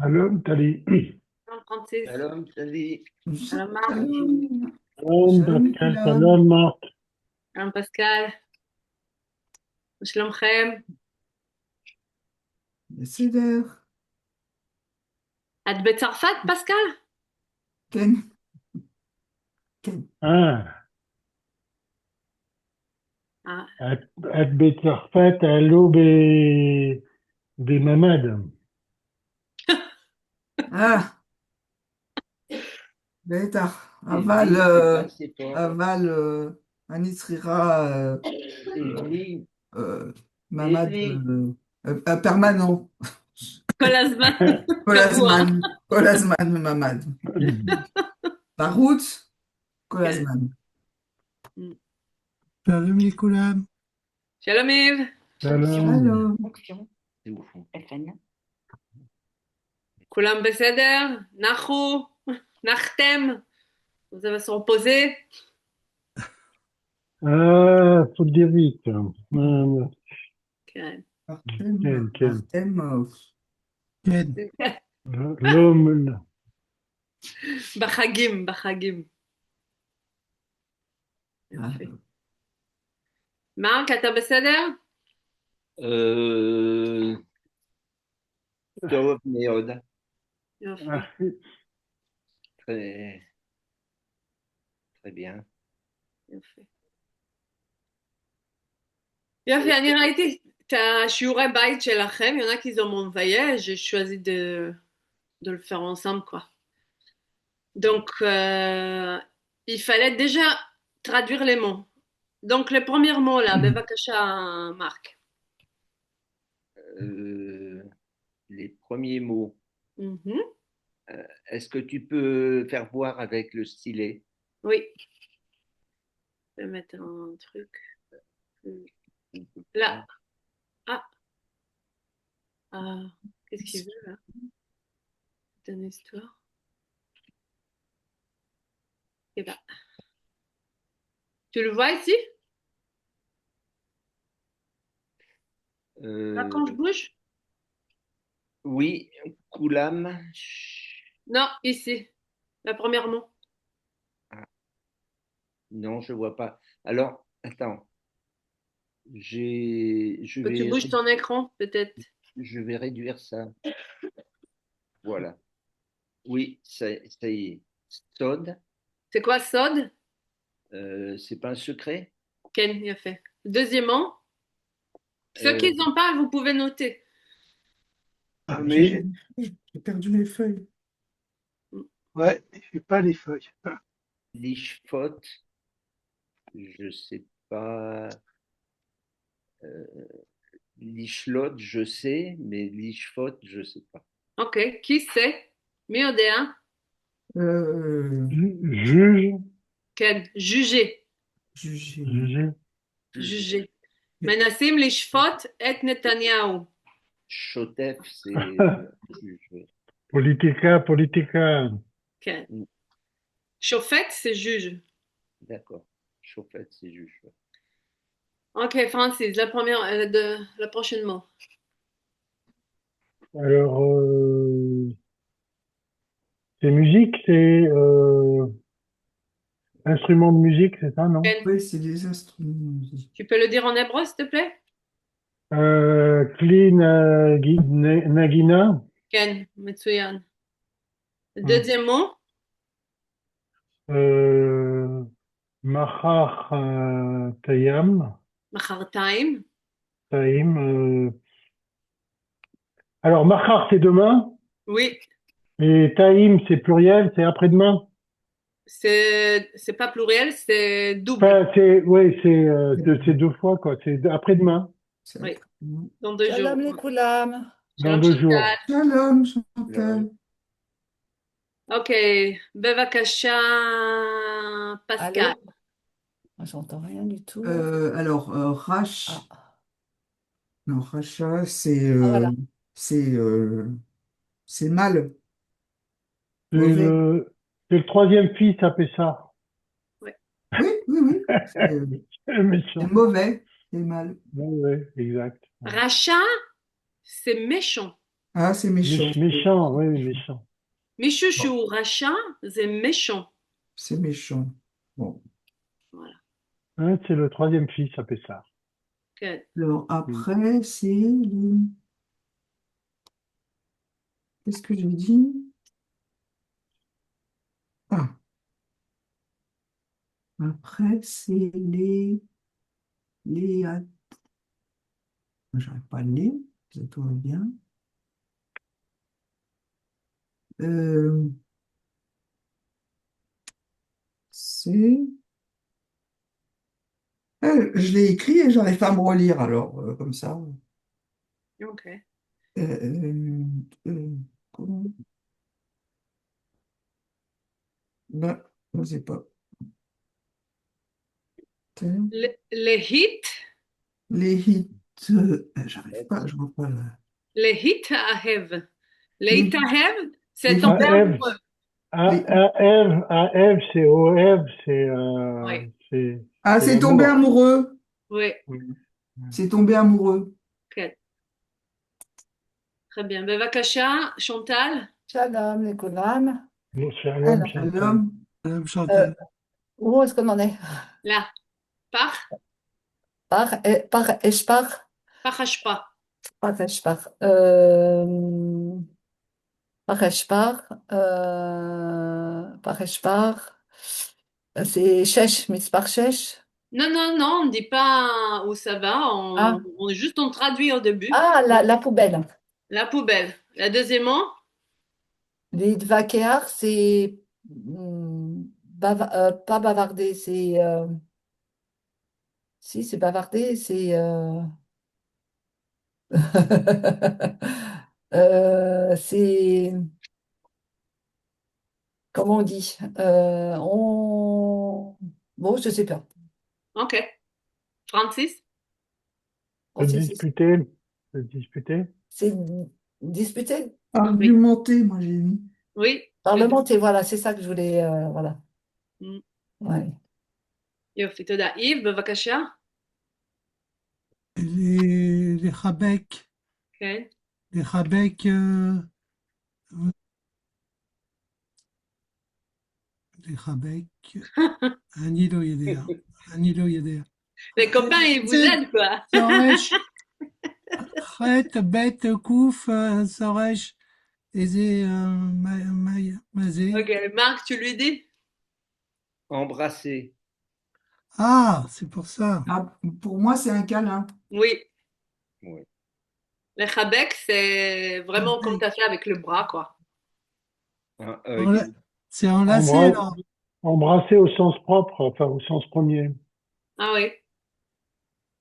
Shalom, Tali. Shalom Francis. Shalom, salut. Shalom Marc. Shalom, Shalom, shalom Pascal. לכולם, Shalom, Marc. Shalom Pascal. שלומכם? בסדר, את בצרפת, פסקל? כן, כן, Ah, אה, את בצרפת, עלו בממ"ד. אה, בטח, C'est fort. אבל אני צריכה Evelyne, מעמד Evelyne, פרמננט, כל הזמן כל קבוע. הזמן, כל הזמן מעמד, בחוץ, כל כן. הזמן. שלום לכולם. שלום יב. Shalom. שלום, c'est ouf. כולם בסדר? נחו? נחתם? Vous allez se reposer? Ah, faut le dire vite. כן. Ken, Ken. אתם, כן, L'homme, בחגים, בחגים. יופי. מרק, אתה בסדר? טוב מאוד, יופי. très, très bien. יופי. יופי, אני ראיתי את השיעורי בית שלכם, il y en a qui ont envoyé, j'ai choisi de le faire ensemble, quoi. Donc, il fallait déjà traduire les mots. Donc, le premier mot là, bevakasha, Marc. Les premiers mots, Mhm. est-ce que tu peux faire voir avec le stylet? Oui. Je vais mettre un truc. Là. Ah. Ah. Qu'est-ce qu'il veut là? C'est une histoire. Et bah. Tu le vois ici? Là, quand je bouge? Oui, Koulam. Non, ici. Le premier mot. Non, je vois pas. Alors, attends. Je Que tu vais, bouges ton écran, peut-être. je vais réduire ça. Voilà. Oui, ça y est. Sod, C'est quoi Sod? c'est pas un secret? Ken, il a fait. Deuxièmement, ceux qui n'ont pas, vous pouvez noter. Ah, mais j'ai perdu mes feuilles. ouais, j'ai pas les feuilles. L'ishfot, je sais pas. L'ishlot, je sais, mais l'ishfot, je sais pas. Ok, qui sait? Miodéa. juge, Ken, juger. Juger. juger. Juger. Menassim lishfot et Netanyahou. Chotef, c'est juge. Politica, politica. Ken. Chauffette, c'est juge. D'accord. Chofet, c'est juge. Ok, Francis, la prochaine mot. Alors, c'est musique, c'est instrument de musique, c'est ça, non? Ken, Oui, c'est des instruments. tu peux le dire en hébreu, s'il te plaît? Clean Nagina. Ken, Metsuyan. Deuxième mot? Mahar Tayam. Machartaim. Taïm. Alors, Mahar, c'est demain. Oui, Et Taïm, c'est pluriel, c'est après-demain. c'est pas pluriel, c'est double. Enfin, c'est deux fois, quoi. C'est après-demain, Oui, dans 2 jours. שלום לכולם. dans Shalom 2 jours. Chantal. Shalom, Chantal. Ok, bevakasha, Pascal. Allô? Moi, j'entends rien du tout. Alors, non, Racha, Voilà. c'est mal, C'est mauvais. le troisième fils à Pessah. Ouais. Oui, oui, oui. C'est Méchant. mauvais, c'est mal. Ouais, exact. Racha, c'est méchant. Ah, c'est méchant. méchant, oui, méchant. מישהו Bon, שהוא רשע זה méchant. c'est méchant. Bon. Voilà. Hein, c'est le troisième fils à Pessah. כן. Alors, après, c'est les... Qu'est-ce que j'ai dit? Ah, après, c'est les... J'arrive pas à le lire, ça tourne bien. Euh, c'est... je l'ai écrit et j'arrive pas à me relire, alors, comme ça. Ok. Euh, euh, comment- Ben, je ne sais pas. Les hits, Les hits, j'arrive pas, je vois pas. les hits אהב. Les, להתאהב, c'est les tomber À hits, Ève, amoureux. les- à Ève, c'est Oève, Oui, Ah, c'est c'est tombé l'amour. amoureux. oui. Oui. C'est tombé amoureux. כן. très bien. בבקשה, שונטל. Shalom, les Goulam. Bon, shalom, Alors, Chantal. L'homme, Madame euh, Chantal. où est-ce qu'on en est? là. פח, Par Eshpar? פח אשפה. Par Eshpar. Par Eshpar. Par Eshpar. C'est Shesh, Mispar Shesh. Non, non, non, on ne dit pas où ça va, Ah, juste on traduit au début. ah la poubelle. La poubelle. La deuxièmement, Les Dvakear, c'est pas bavarder, c'est si c'est bavarder, c'est c'est comment on dit bon, je sais pas. ok. Francis, Oh, Se disputer. c'est disputer, oui, argumenté, moi j'ai mis. oui. parlementer, voilà, c'est ça que je voulais, voilà. Mm. Ouais. יופי, תודה. איב, בבקשה. Les Chabek. כן. Les Chabek. Les Chabek. אני לא יודע. אני לא יודע. Les copains, ils vous זה aident, quoi. שורש חטא, בית, קוף, שורש איזה, מה זה? Ok, Marc, tu lui dis? Embrasser. Ah, c'est pour ça. Ah, pour moi, c'est un câlin. Oui. Oui. Les chabek, c'est vraiment comme tu as fait avec le bras, quoi. Un Enla- hug. C'est enlacé Embra- alors. Embrasser au sens propre, enfin au sens premier. Ah oui,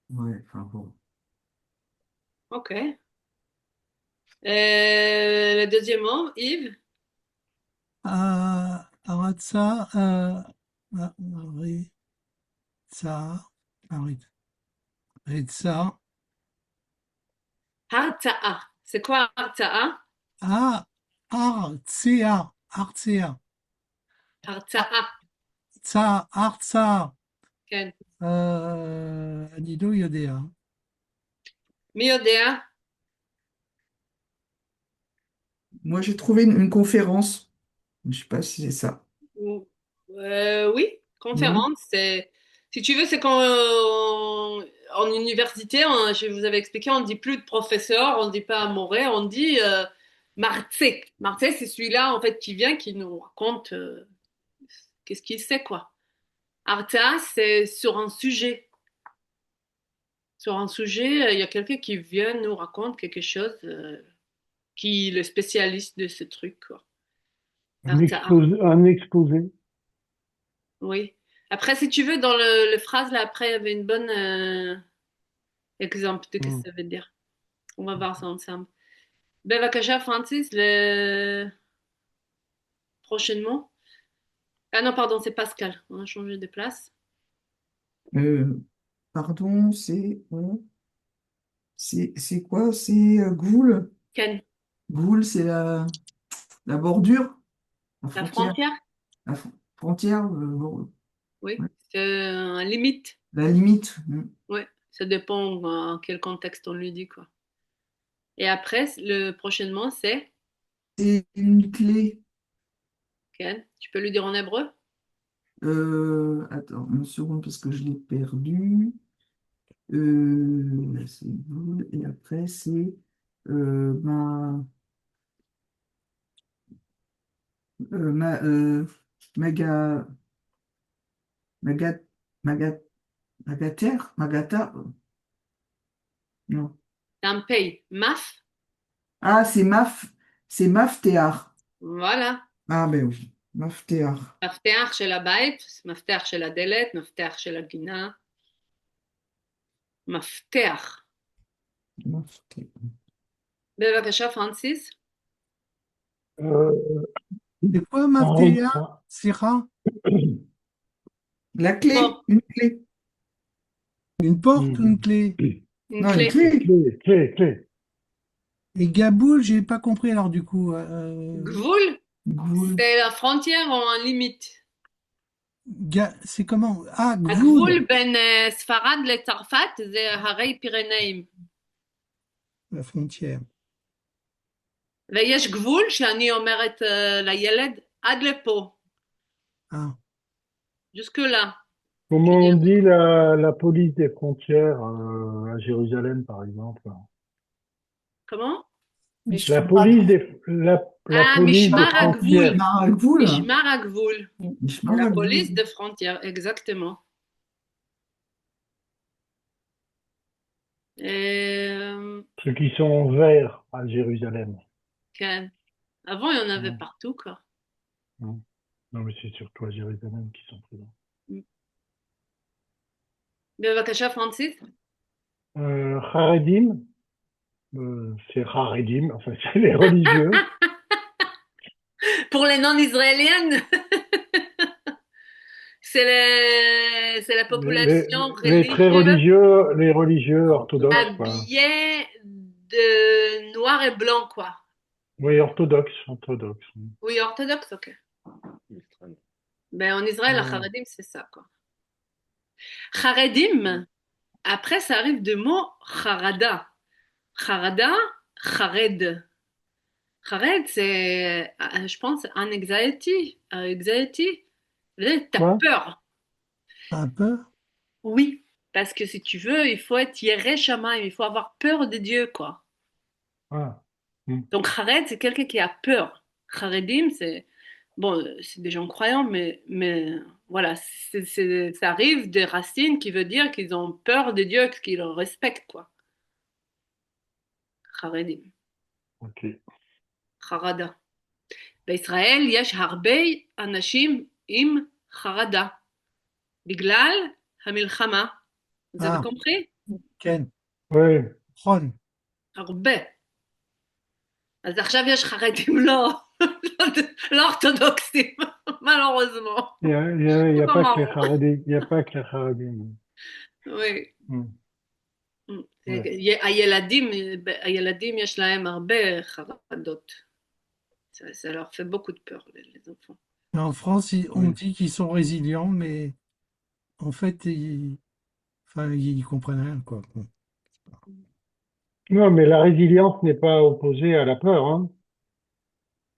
Ouais, enfin bon. ok. Le deuxième mot, Yves? Aratsa, Ritsa, Ritsa. Hartza'a. C'est quoi Hartza'a? Ah, Artsea, Artsea. Hartza'a. Tsa, Artsa. כן. אני לא יודע. מי יודע? Moi, j'ai trouvé une conférence. Je ne sais pas si c'est ça. Oui, Ouais. conférence, c'est... Si tu veux, c'est quand en université, je vous avais expliqué, on ne dit plus de professeur, on ne dit pas amoré, on dit martse. Martse, c'est celui-là, en fait, qui vient, qui nous raconte qu'est-ce qu'il sait, quoi. Arta, c'est sur un sujet. Sur un sujet, il y a quelqu'un qui vient nous raconte quelque chose, qui est le spécialiste de ce truc, quoi. Arta. Un exposé. Oui. Après, si tu veux, dans le phrase là, après, il y avait une bonne exemple de ce que Hmm. ça veut dire. On va voir ça ensemble. Bevakasha, Francis, le prochainement. Ah non, pardon, c'est Pascal. On a changé de place. Euh, pardon, c'est quoi? C'est Goul. Ken, Goul, c'est la bordure, la la frontière. frontière? Frontière, Oui. ouais, C'est un limite. la limite. Oui. Ça dépend quel contexte on lui dit, quoi. Et après, le prochainement, c'est C'est une clé. Ken. Tu peux lui dire en hébreu? Attends, une seconde parce que je l'ai perdu. Là, c'est boule. Et après, c'est ma, ma, maga, maga, maga, magata, non. C'est un pays. Maf. Ah, c'est maftear. Voilà. Ah, ben oui, maftear. מפתח של הבית, מפתח של הדלת, מפתח של הגינה. מפתח. Maftear. בבקשה, פרנסיס. Euh, C'est quoi, un Mafteya? ré- Sira? La clé, Bon, une clé. Une porte ou une Hmm. clé? une Non, une clé. clé. Clé. Et Gaboul, j'ai pas compris alors du coup. גבול, Boule. c'est la frontière en limite. C'est comment? Ah, הגבול Gvoul, בין ספרד לצרפת זה הרי פירנאים. la frontière. ויש גבול שאני אומרת לילד, עד לפה, Ah, jusque là. Comment on dit la police des frontières à Jérusalem, par exemple? comment? La police la Ah, police des משמר הגבול. frontières. Maragvoul. משמר הגבול. La Maragvoul. police de frontière, exactement. Ceux qui sont en vert à Jérusalem. כן. Avant, il y en avait Mm. partout, quoi. Non, mais c'est surtout à Jérusalem qui sont présents. בבקשה, פרנסיס. Haredim, c'est Haredim, enfin c'est les religieux. Pour les non-israéliennes, c'est la population Les très religieux, les religieux orthodoxes, quoi. habillée de noir et blanc, quoi. Oui, orthodoxes. Oui, orthodoxe, ok. Ben, en Israël, la Ouais. Haredim, c'est ça, quoi. Haredim, après, ça arrive du mot Harada. Harada, Hared. Hared, c'est, je pense, un anxiety. Anxiety. T'as Quoi? peur. un peu? Oui, parce que si tu veux, il faut être Yereh Shamayim, il faut avoir peur de Dieu, quoi. Ah. Mm. Donc, Hared, c'est quelqu'un qui a peur. Haredim, c'est bon, c'est des gens croyants, mais voilà, ça arrive des racines qui veut dire qu'ils ont peur de Dieu, qu'ils le respectent, quoi. Haredim, Ok. Harada. בישראל יש הרבה אנשים עם חרדה בגלל המלחמה. Vous avez Ah, compris? Ken, Oui. Ron. הרבה. אז עכשיו יש חרדים לא אורתודוקסים, malheureusement. Il y a pas que les Comment? Haredim. Il y a pas que les Haredim. Oui. Mm. Ouais. הילדים יש להם הרבה חרדות. Ça leur fait beaucoup de peur, les enfants. Et en France, on Oui. dit qu'ils sont résilients, mais en fait, enfin, ils comprennent rien, quoi. Bon. Non, mais la résilience n'est pas opposée à la peur, hein.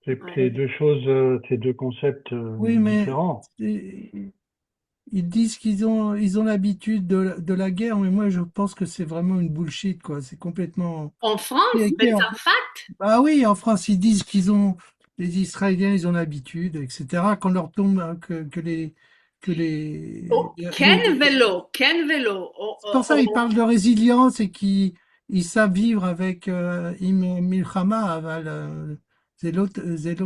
C'est Ouais. deux choses, c'est deux concepts Oui, mais différents. ils disent qu'ils ont l'habitude de la guerre, mais moi, je pense que c'est vraiment une bullshit, quoi. C'est complètement. En France, La guerre. בצרפת, Ah oui, en France, ils disent les Israéliens, ils ont l'habitude, etc. Quand leur tombe כן ולא, כן ולא. c'est pour ça ils parlent de résilience et qu'ils savent vivre avec Milchama, aval, זה לא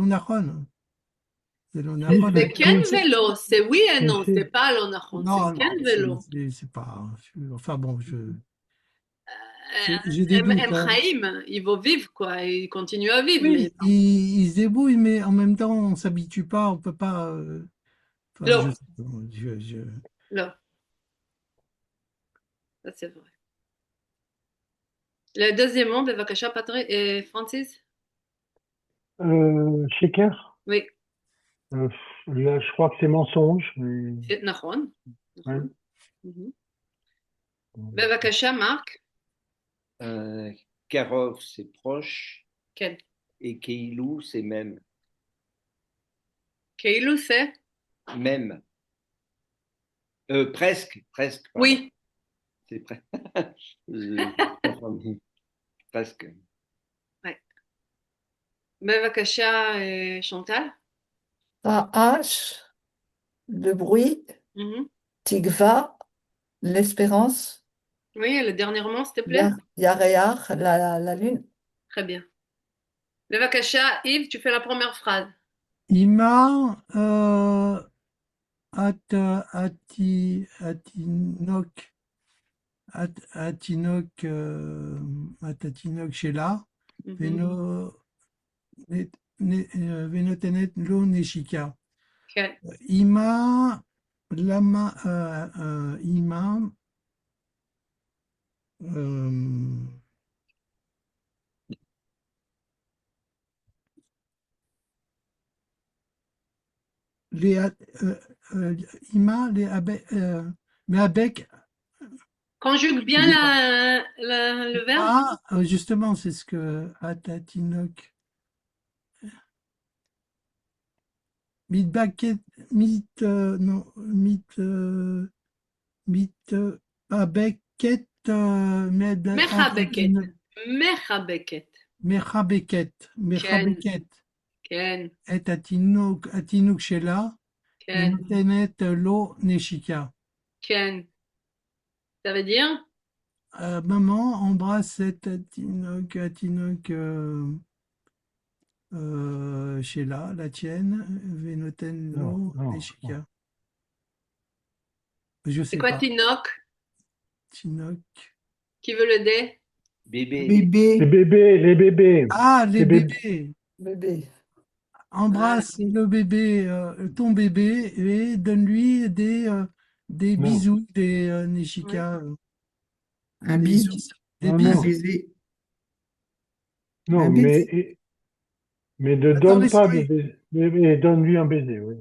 נכון. זה לא נכון. זה כן ולא, c'est oui et non, Si. c'est pas לא נכון, Non, c'est כן ולא. c'est pas. Enfin bon, j'ai des doutes. הם Hein. חיים, ils vont vivre, quoi, ils continuent à vivre, Oui, mais ils se débrouillent, mais en même temps, on s'habitue pas, on peut pas. Enfin, לא, je sais pas, לא. Ça, c'est vrai. Le deuxième mot, בבקשה, פרנסיס? Sheker? Oui, Là, je crois que c'est mensonge. Mais... c'est נכון. Ouais. Mhm. בבקשה, מרק? Karov, c'est proche. כן. Et Keilou, c'est même. כאילו c'est? Même. Presque, presque. Pardon. Oui. C'est presque. Presque. Ouais. בבקשה, chantal. Ra'ash, le bruit. Mhm. Tikva, l'espérance. Oui, le dernier roman, s'il te plaît. Yareach, la lune. Très bien. בבקשה, Yves, tu fais la première phrase. Ima atinok atinok shela Mhm. venotenet lo neshika. כן. Ima lama ima les ima les mais avec Conjugue bien le verbe. ah justement c'est ce que atatinok mitbaket mit non mit abeket מחבקת. מחבקת. מחבקת כן. את התינוק שלה כן. ונותנת לו נשיקה. כן. Ça veut dire? Maman embrasse cet התינוק שלה, la tienne, ונותן לו Non. נשיקה. Je C'est sais quoi pas. Tinoc? Tinoc. Qui veut le dé? Bébé. Bébé, Les bébés. Ah, les Les bébés. bébés. Bébé. Embrasse le bébé, ton bébé, et donne-lui des Non. bisous, des nishika, un des bisou, des Non, un non. bisous. baiser, Non, un baiser. mais ne Attends, donne pas de laisse-lui. baiser. Mais donne-lui un baiser, oui.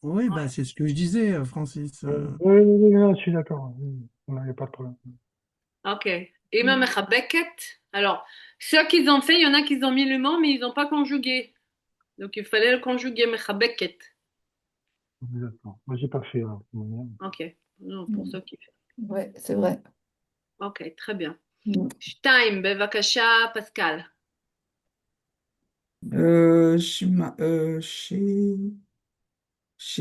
Oui, bah, c'est ce que je disais, Francis. Oui, non, je suis d'accord. On n'avait pas de problème. Ok. אמא מחבקת. Alors, ceux qu'ils ont fait, il y en a qui ont mis le mot, mais ils n'ont pas conjugué. Donc, il fallait le conjuguer, מחבקת. Exactement. Moi, j'ai pas fait. Ok. Non, pour ceux qui font. Oui, c'est vrai. Ok, très bien. Mm. שתיים, בבקשה, פסקל. Chez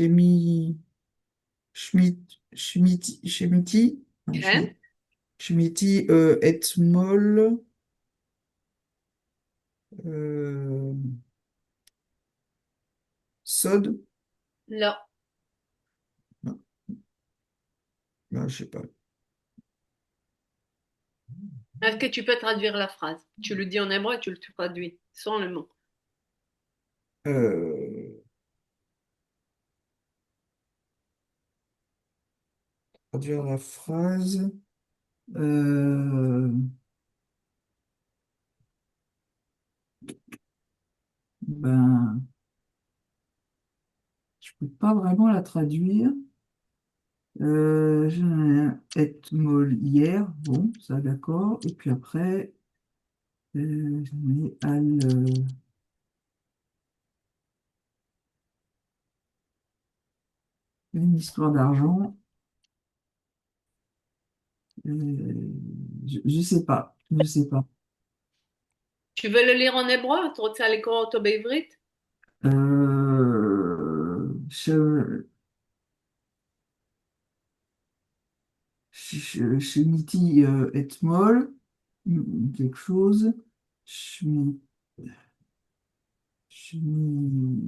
Schmiti, כן? Schmiti, et moll, sod, לא. non, non, je sais pas. Est-ce que tu peux traduire la phrase? Tu le dis en hébreu, tu le traduis sans le mot. Traduire la phrase. Ben, je peux pas vraiment la traduire. J'ai un et moll hier, bon, ça d'accord. Et puis après, j'en ai al. Une histoire d'argent. Je sais pas, je sais pas. Tu veux le lire en hébreu? אתה רוצה לקרוא אותו בעברית? Shemiti et moll, quelque chose. Shmi, shmi,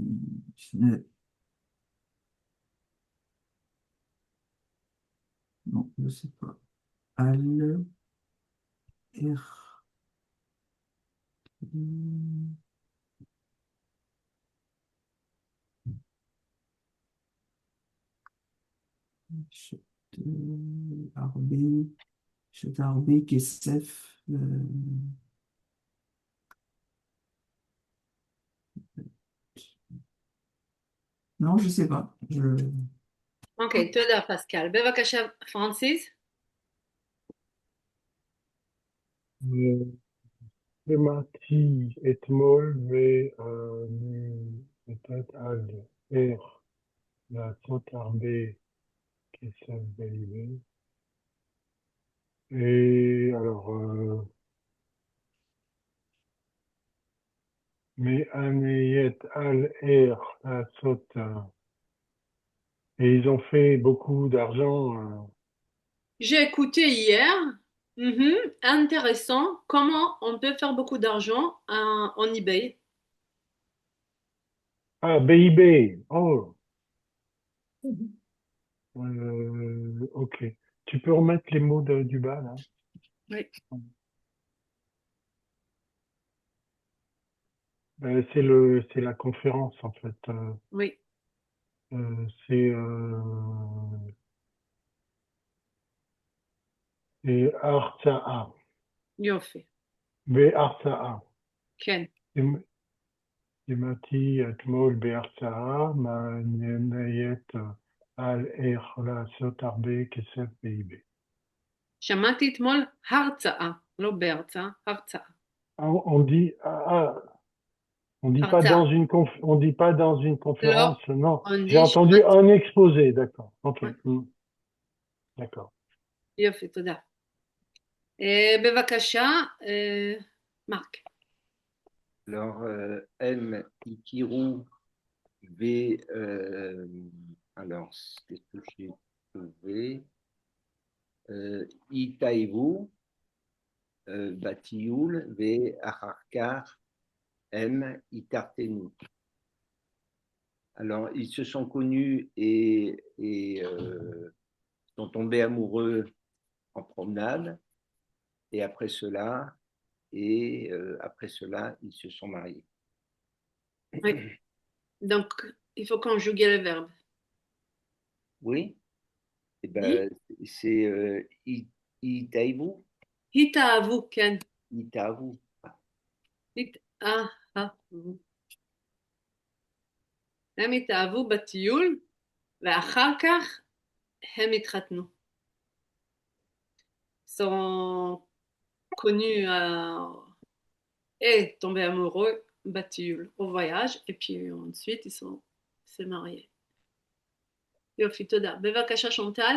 non, je sais pas. Al, er, chet, arbe, chet arbe, kesef, non, je sais pas. Ok, תודה, פסקל. בבקשה, פרנסיס. שמעתי אתמול ואני לתת על איך לעשות הרבה כסף בעברית. Et alors, מעניינת על איך לעשות, et ils ont fait beaucoup d'argent. J'ai écouté hier. Mhm, intéressant. Comment on peut faire beaucoup d'argent en eBay? Ah, BIP. Oh, ok. Tu peux remettre les mots du bas, là? Oui. C'est la conférence, en fait. Oui. C'est הרצאה. יופי. בהרצאה. כן. לימדתי אתמול בהרצאה מעניינת על איך לעשות הרבה כסף באיביי. שמעתי אתמול הרצאה, לא בהרצאה, הרצאה. On dit, on dit pas הרצאה. on dit pas dans une conférence, non. on J'ai dit entendu שמעתי. un exposé, d'accord. Ok. Ouais. D'accord. יופי, תודה. בבקשה, מרק. Alors, M, Ikiru, V, alors, qu'est-ce que j'ai trouvé? Itaivu, Batioul, V, Acharkar, M, Itartenu. Alors, ils se sont connus et sont tombés amoureux en promenade, et après cela, ils se sont mariés. Oui. Donc, il faut conjuguer le verbe. Oui. Eh ben, c'est Itaivu. התאהבו, כן. Itaivu. התאהבו. הם התאהבו בטיול, ואחר כך הם התחתנו. Sont connus et tombés amoureux בטיול, au voyage, et puis ensuite ils sont s'est mariés. יופי, תודה. בבקשה, שונטל.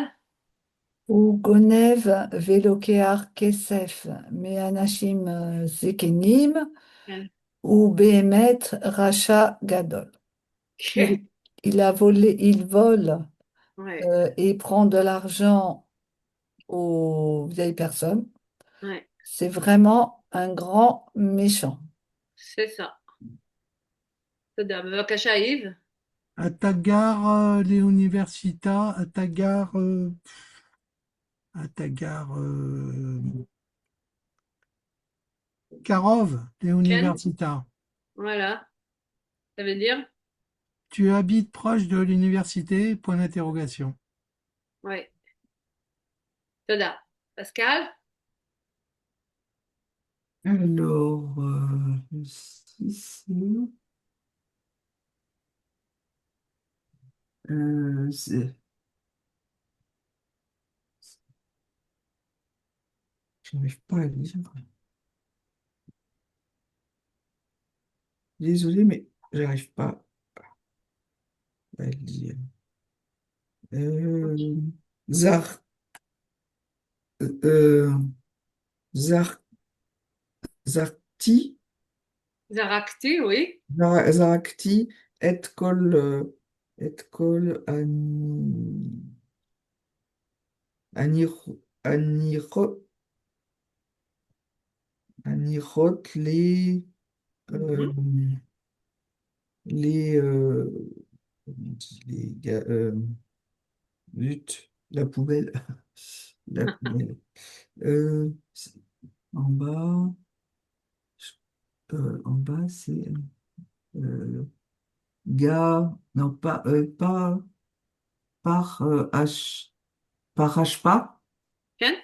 הוא גונב ולוקח כסף מאנשים זקנים, כן. הוא באמת רשע גדול. כן. Il vole Ouais. et prend de l'argent aux vieilles personnes. Ouais. C'est vraiment un grand méchant. C'est ça. תודה. בבקשה, יב. Atagar l'università, Atagar Karov l'università. Voilà. Ça veut dire? Tu habites proche de l'université? Point d'interrogation. Oui. תודה. Pascal? Alors, ici, je n'arrive pas à lire. Désolé, mais j'arrive pas à lire. Zar, Zar, Zarti, Zarakti, oui. Zarakti, et kol anirot les comment on dit, les gars, zut, la poubelle. La poubelle. En bas, c'est gars, non, pas par H, par Hpa. כן?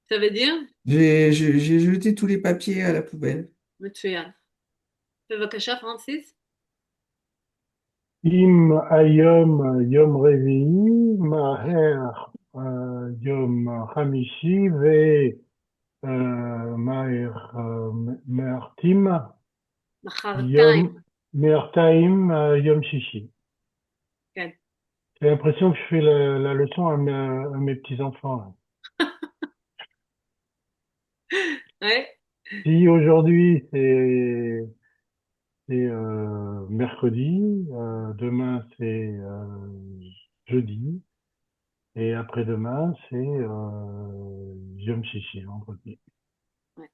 Ça veut dire? J'ai jeté tous les papiers à la poubelle. מצוין. בבקשה, פרנסיס. אם היום יום רביעי, מהר יום חמישי ומארתים מחרתיים, מארתיים יום שישי. כן. J'ai l'impression que je fais la leçon à mes petits-enfants, là. Ouais, Si aujourd'hui c'est mercredi, demain c'est jeudi, et après-demain c'est Yom Shishi, vendredi. ouais,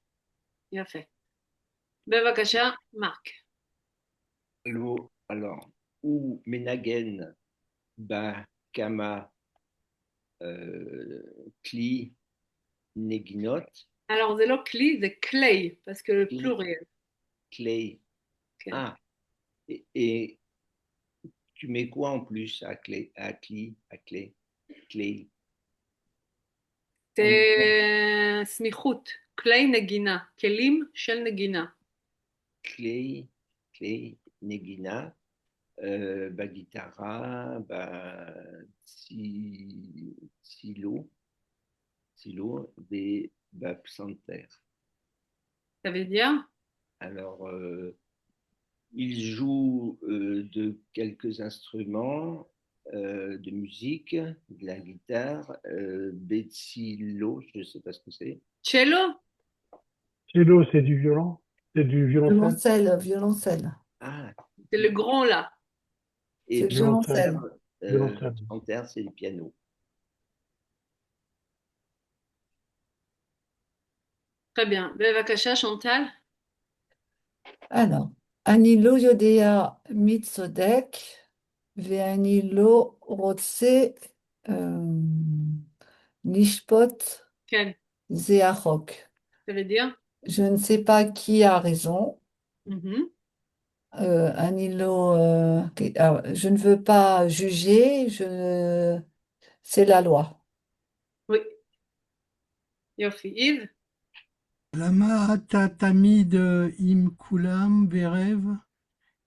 יפה. בבקשה, מרק. Alors, ou Menagen, Ba, Kama, Kli, Neginot, Alors, זה לא כלי, זה clay, parce que le Kli, pluriel. Clay. כן. Ah, et tu mets quoi en plus à Clay, à Cli, à Clay, Clay? זה סמיכות, כלי נגינה, כלים של נגינה. Clay, Clay, Negina, ba guitara, ba silo, silo, des ba psanter. Ça veut dire? Alors, il joue de quelques instruments de musique, de la guitare, betsilo, je ne sais pas ce que c'est. Cello? Cello, c'est du violon, c'est du violoncelle. Violoncelle, violoncelle. Ah, C'est le grand là. et C'est le violoncelle. Violoncelle. psanter, c'est le piano. Très bien. בבקשה, chantal. Alors, אני לא יודע מי צודק ואני לא רוצה לשפוט, כן. זה החוק. Ça veut dire? Je ne sais pas qui a raison. Mhm. אני לא, je ne veux pas juger, c'est la loi. Oui. יופי. Yves? למה אתה תמיד עם כולם בערב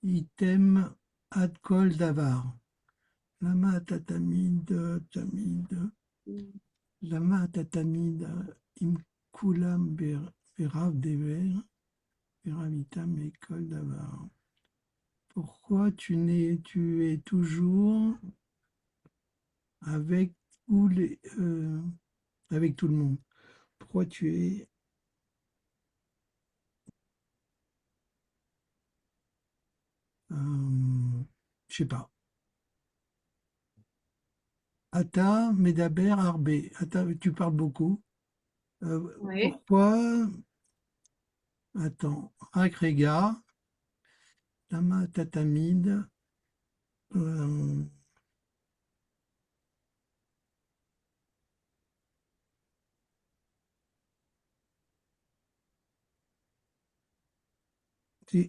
איתם עד כל דבר? למה אתה תמיד, למה אתה תמיד עם כולם ברב דבר, ברב איתם et כל דבר? Pourquoi tu es toujours avec avec tout le monde? Pourquoi tu es je sais pas. Ata Medaber Arbe. Ata, tu parles beaucoup. Oui. Pourquoi? Attends. Agrega. Lama Tatamid.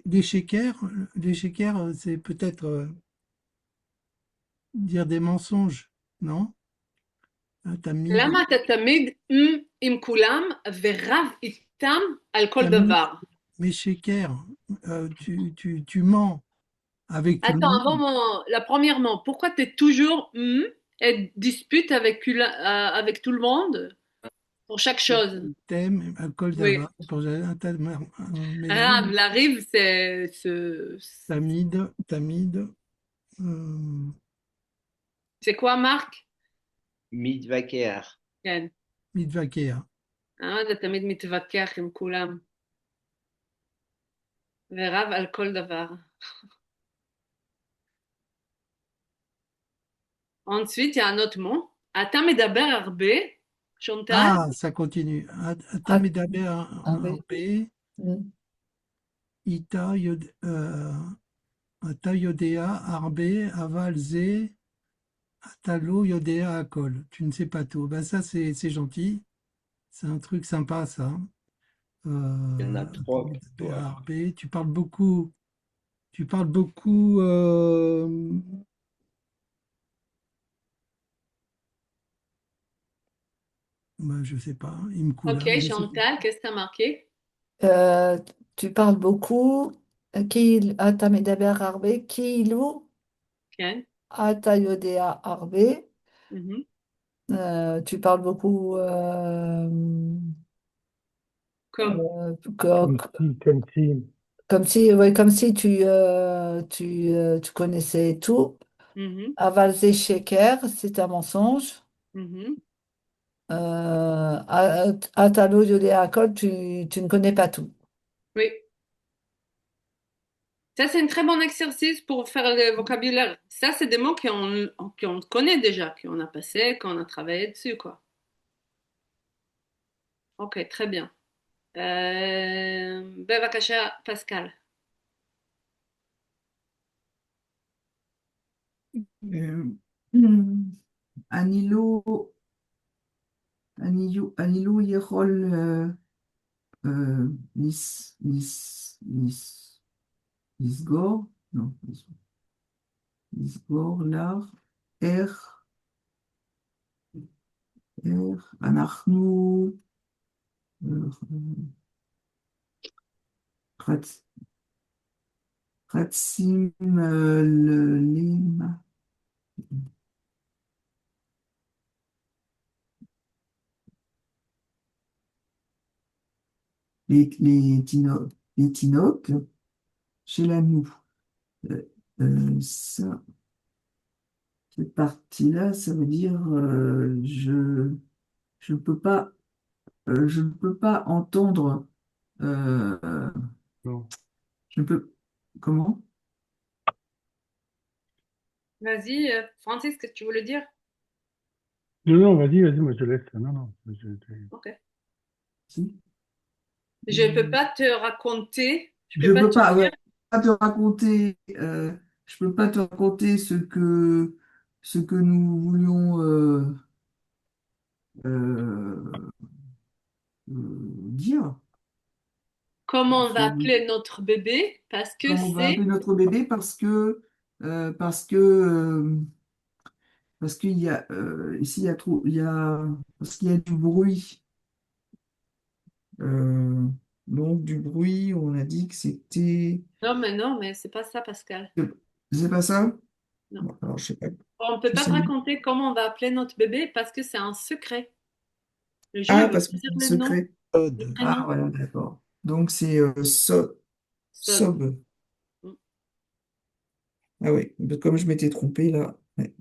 Les shekers, c'est peut-être dire des mensonges, non? Tamid, למה אתה תמיד עם כולם ורב איתם על כל Tamid, דבר? mais shekers, tu mens avec tout le Attends, monde. premièrement, pourquoi tu es toujours et dispute avec tout le monde pour chaque chose? T'aimes à col Oui. d'ava. Pour Ah, mesdames, la rive, Tamid, c'est quoi, Marc? Midvaker. כן. מתווכח. אתה תמיד מתווכח עם כולם. ורב על כל דבר. Ensuite, il y a un autre mot. אתה מדבר הרבה, שונטל? Ah, ça continue. אתה Ah, מדבר הרבה. הרבה, Mm. אתה יודע הרבה, אבל זה, אתה לא יודע הכל. Tu ne sais pas tout. Ben ça, c'est gentil. C'est un truc sympa, ça. Il y en a אתה trois pour מדבר toi. הרבה. Tu parles beaucoup. Tu parles beaucoup. Ben, je sais pas. Il me coule. Ok, Chantal, qu'est-ce que tu as marqué? Euh, tu parles beaucoup. אתה מדבר הרבה, כאילו כן. אתה יודע הרבה, Mhm. Tu parles beaucoup Comme. Comme si, comme si. comme si, ouais, comme si tu connaissais tout. Mhm, Avalzer Sheker, c'est un mensonge. mhm. Atalo Yodéakol, tu ne connais pas tout. Oui. Ça, c'est un très bon exercice pour faire le vocabulaire. Ça, c'est des mots qu'on connaît déjà, qu'on a passé, qu'on a travaillé dessus, quoi. Ok, très bien. Bevakasha, Pascal. Euh, hmm, Anilo, Anilo Yerol Lisgor, non, Lisgor, Lar, Er, אנחנו, רצ- רצים les tinocs chez l'agneau. Ça, cette partie-là, ça veut dire je je ne peux pas entendre. euh, Non, je ne peux. Comment? Vas-y, Francis, qu'est-ce que tu voulais dire? non, non, vas-y, moi je te laisse. Non, non. Ok. Si. Je ne peux pas te raconter, je peux Je pas peux te pas, dire ouais, pas te raconter. Je peux pas te raconter ce que nous voulions euh, dire. comment on va C'est appeler notre bébé parce que comment on va c'est appeler notre bébé euh, parce que parce qu'il y a ici il y a parce qu'il y a du bruit. Euh, donc du bruit, on a dit que c'était. non, mais c'est pas ça, Pascal. C'est pas ça? Non. Bon, alors je sais pas. On ne peut Je pas te sais. raconter comment on va appeler notre bébé parce que c'est un secret. Le juge Ah, ne veut parce pas que dire c'est le nom, secret. le Code. Ah, prénom. voilà, d'accord. Donc c'est Seul. Sob. Mm. Ah oui, comme je m'étais trompé là. Ouais.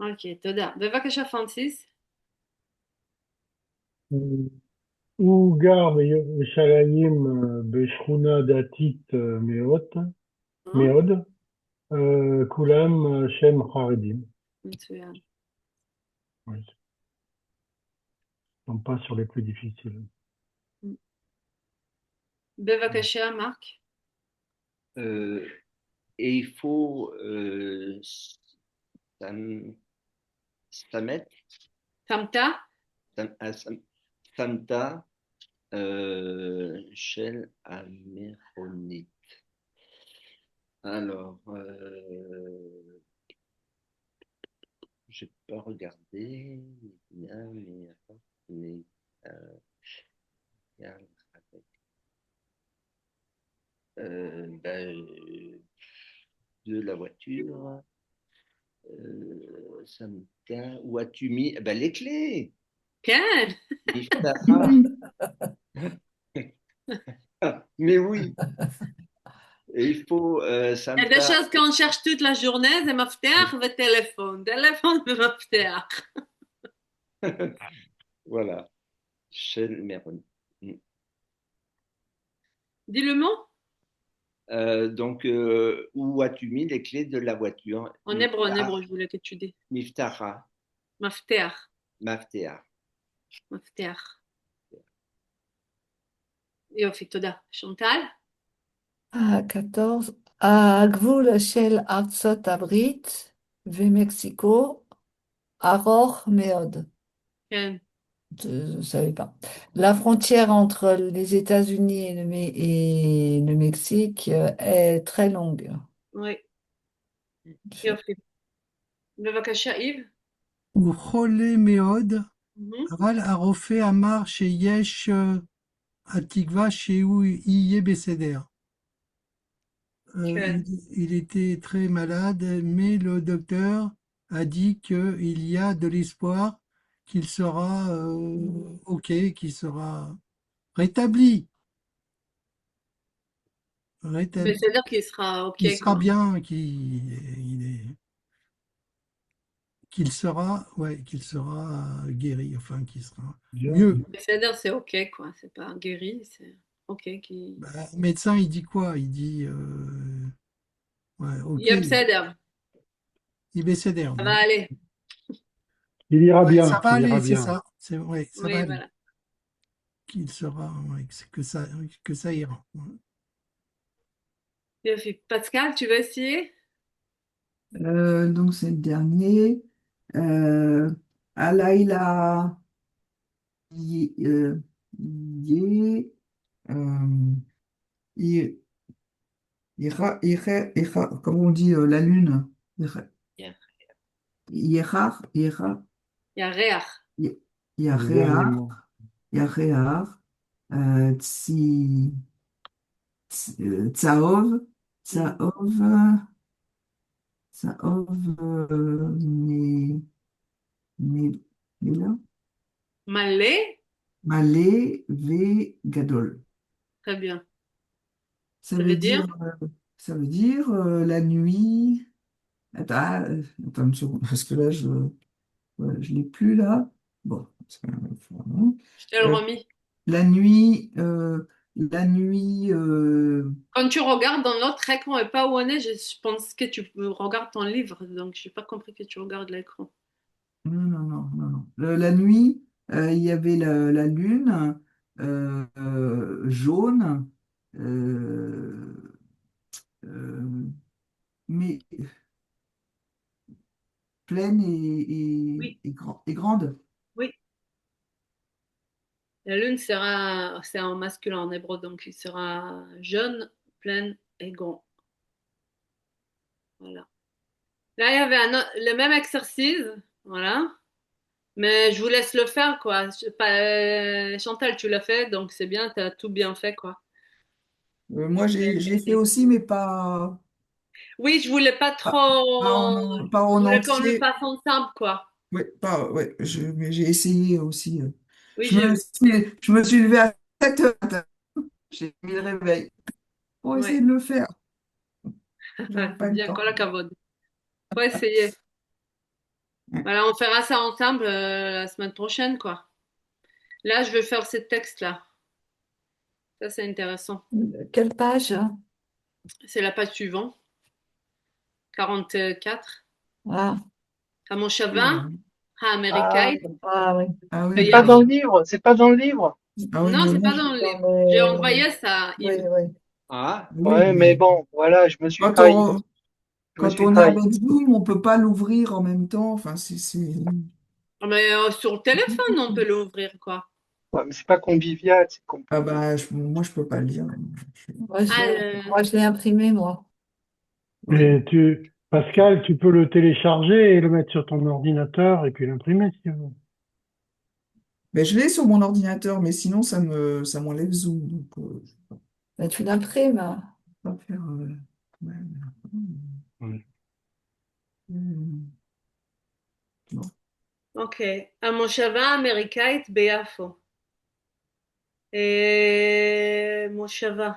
Ok, תודה. בבקשה, פרנסיס. הוא גר בירושלים בשכונה דתית מאוד, כולם שהם חרדים. מצוין. Oui, ils sont pas sur les plus difficiles. בבקשה, מרק. Euh, et il faut Samet, תמת. Samta, Shel Ameronit. Alors, je n'ai pas regardé, bien, mais regarde avec, ben, de la voiture, Samta, où as-tu mis ben, les clés? כן. Miftaha. Mais oui, et il faut Il y a des Samta, choses qu'on cherche toute la journée, זה מפתח וטלפון. טלפון ומפתח. voilà, Shel Meron. Dis le mot Donc, où as-tu mis les clés de la voiture? en hébreu, je voulais que tu dises. Miftaha, מפתח. Maftea. מפתח. יופי, תודה. שונטל? 14. הגבול של ארצות הברית ומקסיקו ארוך מאוד. כן. Je ne savais pas. La frontière entre les États-Unis et le Mexique est très longue. Oui. יופי. בבקשה, איב. הוא חולה מאוד, Mhm. אבל הרופא אמר שיש התקווה שהוא יהיה בסדר. כן. Il était très malade, mais le docteur a dit qu'il y a de l'espoir qu'il sera OK, qu'il sera rétabli, Mais rétabli, c'est-à-dire qu'il sera OK, qu'il sera quoi. bien, qu'il sera guéri, enfin qu'il sera Bien. mieux. Mais c'est-à-dire c'est OK, quoi. C'est pas guéri, c'est OK qui. Bah, le médecin, il dit quoi? Il dit ouais, OK, Yep, il baissait d'air. ça va aller. Ouais, ça va Il ira aller, c'est bien. ça. C'est ouais, ça va Oui, aller. voilà. Qu'il sera, ouais, que ça ira. Ouais. Bien fait. Pascal, tu veux essayer? Donc c'est le dernier. Euh, Alaïla Yé, euh, Yé- comment on dit la lune? Bien. Yérar, Yérar, Il y a Réach. Le dernier Yérar, mot. Yérar, Tsaov, Mm. Tsaov, Tsaov, Mila, Malais? Malé, V, Gadol. Très bien. Ça Ça veut veut dire? dire, la nuit. Attends, attends une seconde, parce que là, je l'ai plus là. Bon, vraiment. Je te le Euh, remis. la nuit, la nuit. Quand tu regardes dans l'autre écran et pas où on est, je pense que tu regardes ton livre. Donc, je n'ai pas compris que tu regardes l'écran. Non, non, non, non, non. La nuit, il y avait la lune jaune, euh, euh, mais pleine Oui, et grande. oui. La lune sera, c'est en masculin en hébreu, donc il sera jeune, pleine et grand. Voilà. Là, il y avait le même exercice. Voilà. Mais je vous laisse le faire, quoi. Chantal, tu l'as fait, donc c'est bien, tu as tout bien fait, quoi. Moi, je l'ai fait aussi, mais pas, Oui, je voulais pas pas, trop. pas Je en voulais qu'on le entier. fasse ensemble, quoi. Ouais, pas, ouais, mais j'ai essayé aussi. Oui, j'ai vu. Je me suis levé à 7 heures. J'ai mis le réveil pour essayer Oui, de le faire. J'avais c'est pas le bien, temps. la cavode. Faut essayer. Ouais. Voilà, on fera ça ensemble la semaine prochaine, quoi. Là, je vais faire ce texte-là. Ça, c'est intéressant. Quelle page? C'est la page suivante, 44. Ah, המושבה Voilà. ah, האמריקאית ah oui. Ah oui, C'est pas dans ביפו. le livre, c'est pas dans le livre. ah oui, Non, mais c'est moi, pas dans le livre. Dans J'ai les- envoyé ça, Oui, Yves. oui. Ah, oui, Ouais, mais mais bon, voilà, je me suis quand trahi. on, Je me quand suis on est trahi. avec Zoom, on peut pas l'ouvrir en même temps. Enfin, Mais sur le téléphone, on peut l'ouvrir, quoi. Ouais, mais c'est pas convivial, c'est Ah compliqué. bah, moi, je peux pas le lire. Ah, Moi, je l'ai imprimé, moi. Oui. Pascal, tu peux le télécharger et le mettre sur ton ordinateur et puis l'imprimer si tu veux. Mais je l'ai sur mon ordinateur, mais sinon, ça m'enlève Zoom. Donc, Mais tu l'imprimes, hein. je peux pas faire. Ouais, Ouais. non. אוקיי. המושבה האמריקאית ביפו. מושבה.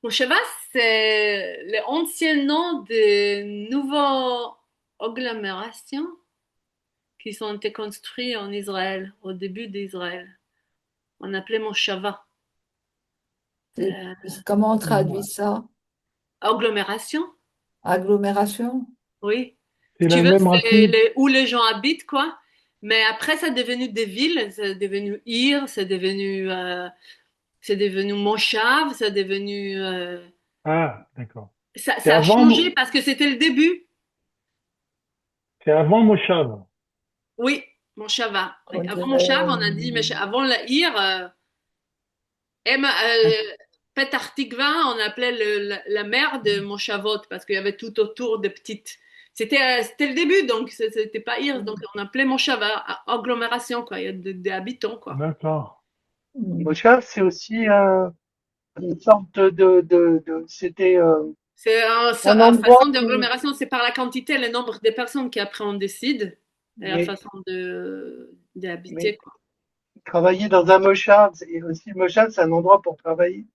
מושבה, c'est l'ancien nom de nouveaux agglomérations qui ont été construites en Israël, au début d'Israël. On appelait Moshava. C'est- Euh, Comment on traduit ça? agglomération, Agglomération? oui. C'est Si tu la veux, même c'est racine. où les gens habitent, quoi. Mais après, ça est devenu des villes, c'est devenu Ir, c'est devenu Moshav, c'est devenu. Ah, d'accord. C'est Ça a avant, changé parce que c'était le début. c'est avant Moshav. Oui, Moshava. Oui. On Avant dirait. Moshav, on a dit, mais avant la Ir, Petah Tikva, on appelait la mer de Moshavot parce qu'il y avait tout autour de petites. C'était le début, donc c'était pas Ir, donc on appelait Moshava, agglomération, quoi. Il y a des habitants, quoi. D'accord. Hmm. Mocha, c'est aussi une sorte c'était C'est Un la endroit façon où, d'agglomération, c'est par la quantité, le nombre de personnes qui après on décide, et la mais, façon mais d'habiter, quoi. travailler dans un moshad, et aussi le moshad, c'est un endroit pour travailler,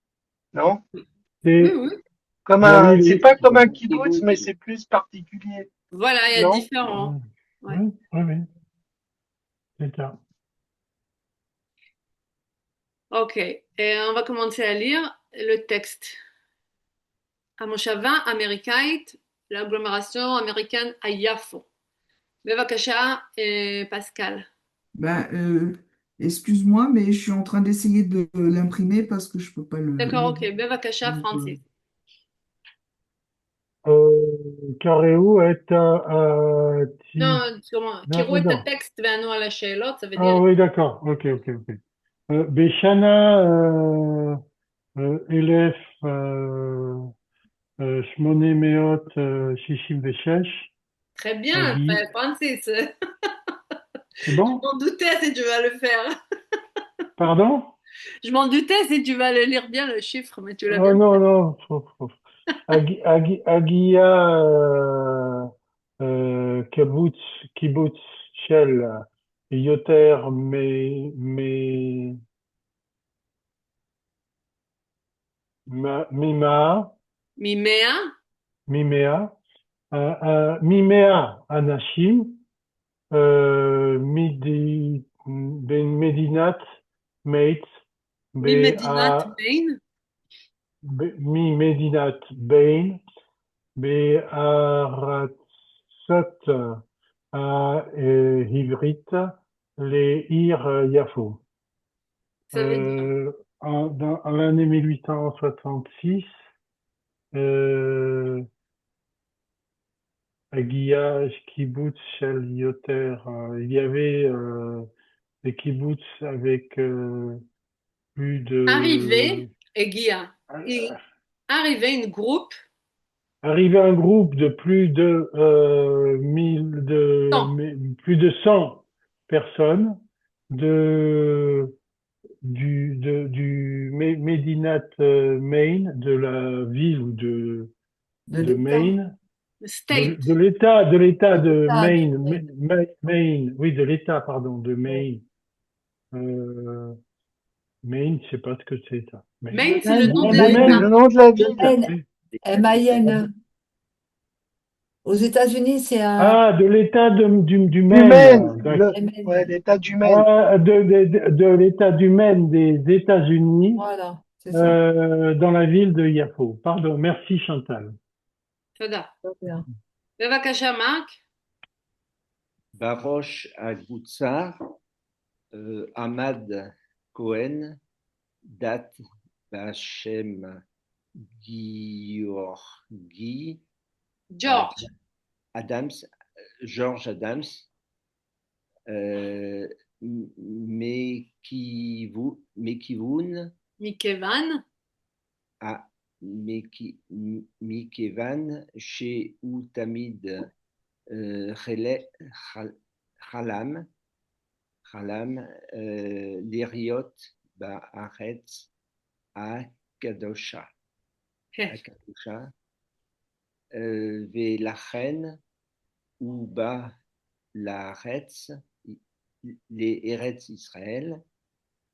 non? Oui, Et oui. Comme il y avait c'est les... pas comme un Et kibbutz, vous, mais c'est plus particulier, Voilà, il y a non? différents. Oui, Ouais. oui, oui, c'est ça. Ok, et on va commencer à lire le texte. המושבה האמריקאית l'agglomération américaine à Yafo. בבקשה, Pascal. Ben, excuse-moi, mais je suis en train d'essayer de l'imprimer parce que je peux pas D'accord, ok. בבקשה, donc, Francis. קראו את Non, לא, קראו את לא. הטקסט וענו על השאלות, ça veut Ah dire oui, d'accord. Ok, ok, ok. בשנה 1866, très bien, Agui, Francis. Je c'est bon? m'en doutais si tu vas le faire. Pardon? Je m'en doutais si tu vas le lire bien le chiffre, mais tu l'as Oh bien. non, non. Agia kibbutz shel yoter mima ממאה, mimea mimea anashim medinat meitz ממדינת מיין, ממדינת בין בארצות העברית לעיר יפו. ça veut dire. En l'année 1866, à Guillage, kibbutz, Shel Yoter, il y avait des kibbutz avec plus de... Arrivé, Guilla. Arrivé, une groupe, Arrivé un groupe de plus de 100. plus de 100 personnes de Medinat Maine, de la ville ou de de l'État, Maine, State. de l'État de de l'État de Maine, Maine. Maine, oui, de l'État, pardon, de Ouais. Maine. Maine, je sais pas ce que c'est ça. Maine. Maine, c'est le nom de De C'est l'État. le Maine. nom de la De ville. Maine, Oui. Mayenne. Aux États-Unis, c'est un Ah, de l'État du Du Maine, Maine. D'accord. ouais, Maine. l'état du Maine. Ah, de l'État du Maine des États-Unis, Voilà, c'est ça. dans la ville de Yafo. Pardon, merci Chantal. תודה. Très bien. בבקשה, מרק. Barosh Agoutsar, Ahmad Cohen, Dat Bachem Giorgi, George. Adams, George Adams, Mekivun, מכיוון, à Mikevan, chez Outamid Khalam, Liriot Baaretz Akadosha, Velachen Uba Laaretz, les Eretz Israël,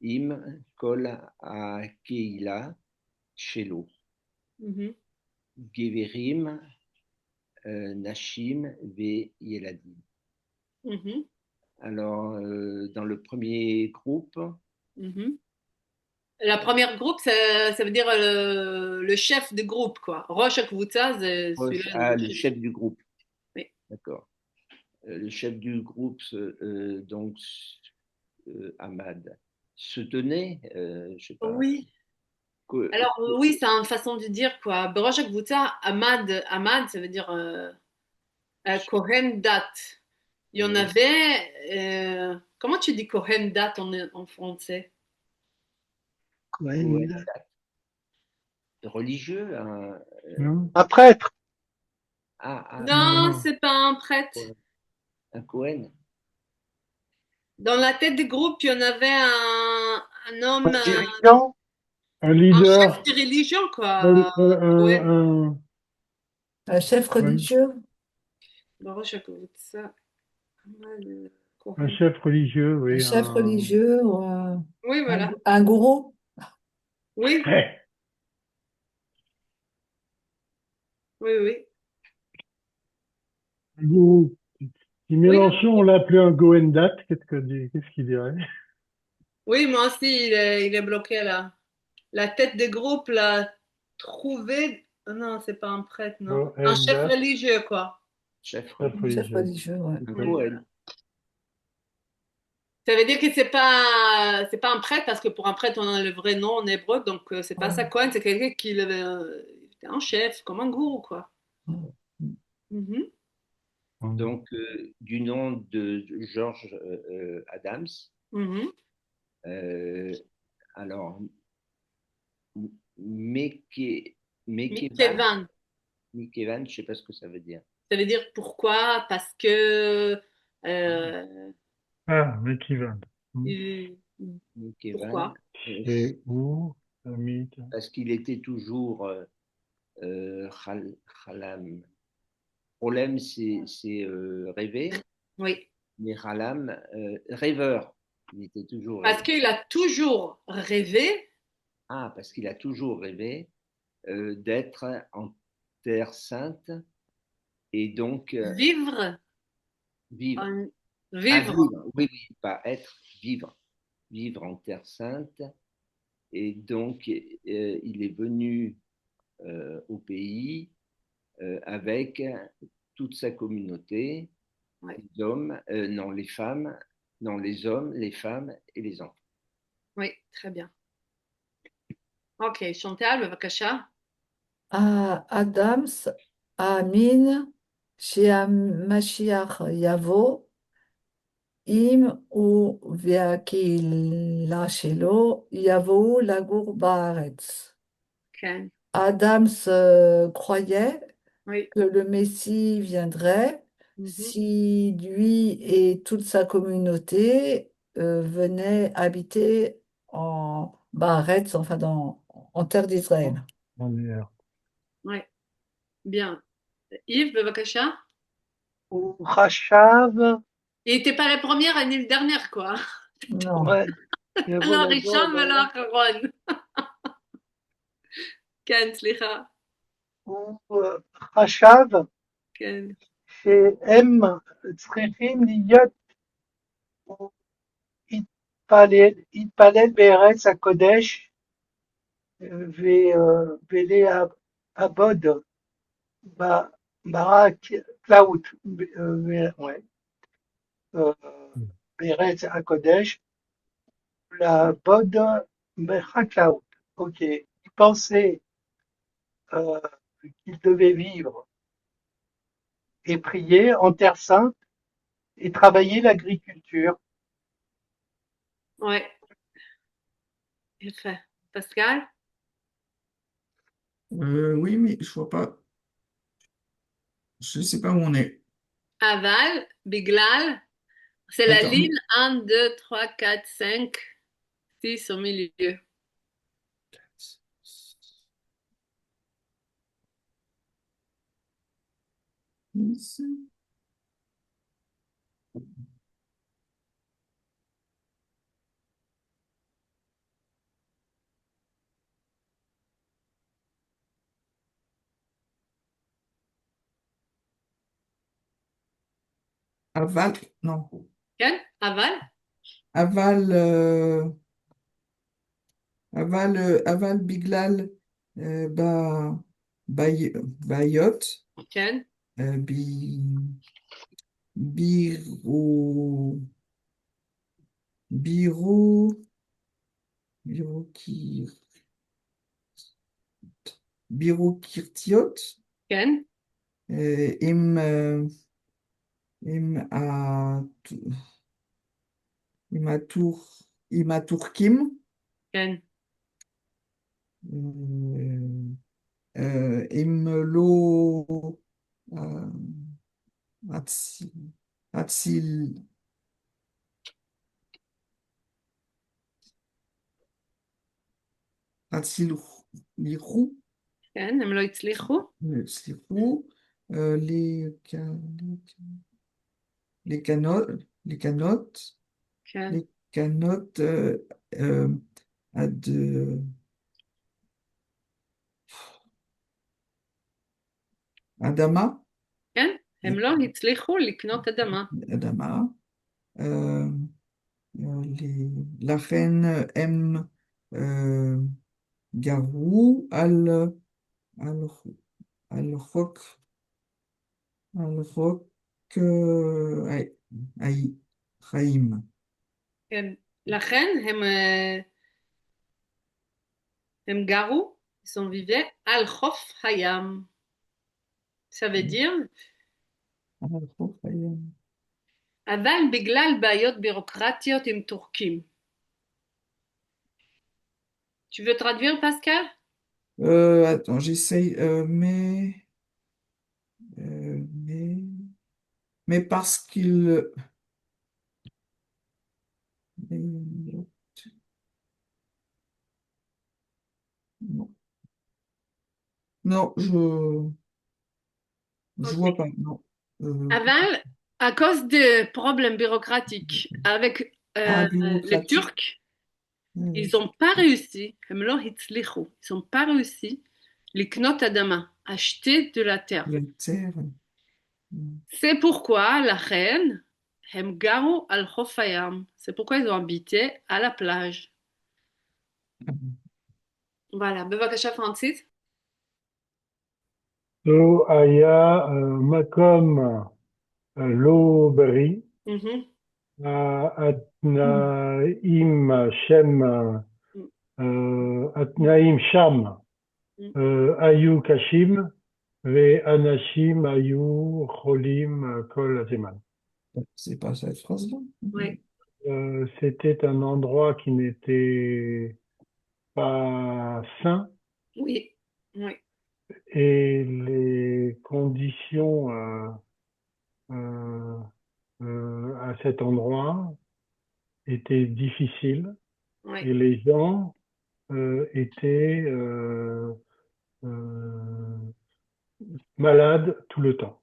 Im Kol Akeila, Shelo, Geverim, Nashim, Ve Yeladim. Alors, dans le premier groupe, La première groupe, ça veut dire le chef de groupe, quoi. Rosh Hakvutza, c'est celui-là. le chef du groupe. Oui. D'accord. Le chef du groupe, donc Ahmad, se tenait, je sais pas. Oui. Alors, oui, c'est une façon de dire, quoi. Rosh Hakvutza, Ahmad, ça veut dire Kohen Dat. Il y en avait. Comment tu dis Kohen Dat en français? Ouais, religieux. un prêtre. Non, c'est pas un prêtre. Un Cohen. Dans la tête du groupe, il y en avait un homme, Dirigeant. Un un leader. chef de religion, quoi. Un Un chef Oui. religieux? בראש הקבוצה. Un כהן. chef religieux, Un oui. chef religieux ou Oui, voilà. un gourou? Oui, oui, oui. Un gourou. Si Oui, Mélenchon, on l'appelait un Goendat, qu'est-ce qu'il dirait? oui, moi aussi, il est bloqué là. La tête de groupe l'a trouvé. Non, c'est pas un prêtre, non. Un chef Goendat, religieux, quoi. Chef chef Un chef religieux. religieux, ouais. un Oui, Cohen. voilà. Ça veut dire que c'est pas un prêtre, parce que pour un prêtre, on a le vrai nom en hébreu, donc c'est pas ça, Cohen, c'est quelqu'un qui était un chef, comme un gourou, quoi. Mhm. Donc, du nom de George Adams. Mhm. Alors, Mekevan, Mikevan. Mekevan, je ne sais pas ce que ça veut dire. Ça veut dire pourquoi? Parce que. Ah, Mekivan. il- Mekevan, Pourquoi? C'est où, Hamid? parce qu'il était toujours Khalam. Problème, c'est rêver, Oui. mais Khalam, rêveur. Il était toujours Parce rêveur. qu'il a toujours rêvé. Ah, parce qu'il a toujours rêvé d'être en Terre Sainte et donc Vivre. vivre. Ah, Vivre. vivre, oui, oui, pas être, vivre. Vivre en Terre Sainte. Et donc, il est venu au pays avec toute sa communauté, Ouais. les hommes, non, les femmes, non, les hommes, les femmes et les enfants. Oui, très bien. Ok, Chantal, בבקשה. Adams, Amin, שהמשיח יבוא, אם הוא והקהילה שלו יבואו לגור בארץ. כן. Adams croyait Oui. que le Messie viendrait Mhm. si lui et toute sa communauté venaient habiter en Baharetz, enfin en terre d'Israël. En hiver. Ouais. Bien. Yves, בבקשה. הוא חשב, Il n'était pas la première année le dernière, quoi. Non. ouais, יבוא לא לגור הראשון ולא בארץ. האחרון. כן, סליחה. הוא חשב כן. שהם צריכים להיות, הוא התפלל בארץ הקודש ולעבוד בחקלאות, ouais, בארץ הקודש, לעבוד בחקלאות. Ok, il pensait qu'il devait vivre et prier en terre sainte et travailler l'agriculture. Ouais. יפה. Pascal? Oui, mais je vois pas. Je sais pas où on est. Aval, Biglal. C'est la Attends, ligne 1, 2, 3, 4, 5, 6 au milieu. aval, non. כן? Aval? Aval, aval Biglal, ba, Bayot, כן? bi, Biro, Biro, Birokir, Birokirtiot, כן? im, im, Imatur, Imaturkim, כן. Imlo, Atsil, Atsil, Atsil, Lirou, כן? הם לא הצליחו? Sirou, les, les canotes, les canotes, כן, les canotes à de Adama, כן, הם לא הצליחו לקנות אדמה. Adama, euh, la reine M. euh, Garou al, al-Roc, al-Roc, Aï- Chaim. כן. לכן הם גרו, ils sont vivaient על חוף הים. Ça veut dire, Al-Roc, Chaim. אבל בגלל בעיות בירוקרטיות עם טורקים. Tu veux traduire, Pascal? Attends, j'essaye, euh, mais, mais parce qu'il, mais- non, non, je vois pas, non. אבל, à cause des problèmes bureaucratiques avec les Bureaucratique. Turcs, Euh, ils n'ont pas réussi, הם לא הצליחו, ils n'ont pas réussi לקנות אדמה, acheter de la terre. la terre. C'est pourquoi la reine, הם גרו על חוף הים. C'est pourquoi ils ont habité à la plage. Voilà, בבקשה פרנסיס. לא היה מקום לא בריא, Mhm. התנאים שם, התנאים שם היו קשים, ואנשים היו חולים כל הזמן. C'est pas cette phrase-là. Oui, C'était un endroit qui n'était pas sain oui, oui, et les conditions euh, à cet endroit étaient difficiles oui, et les gens étaient euh, malades tout le temps,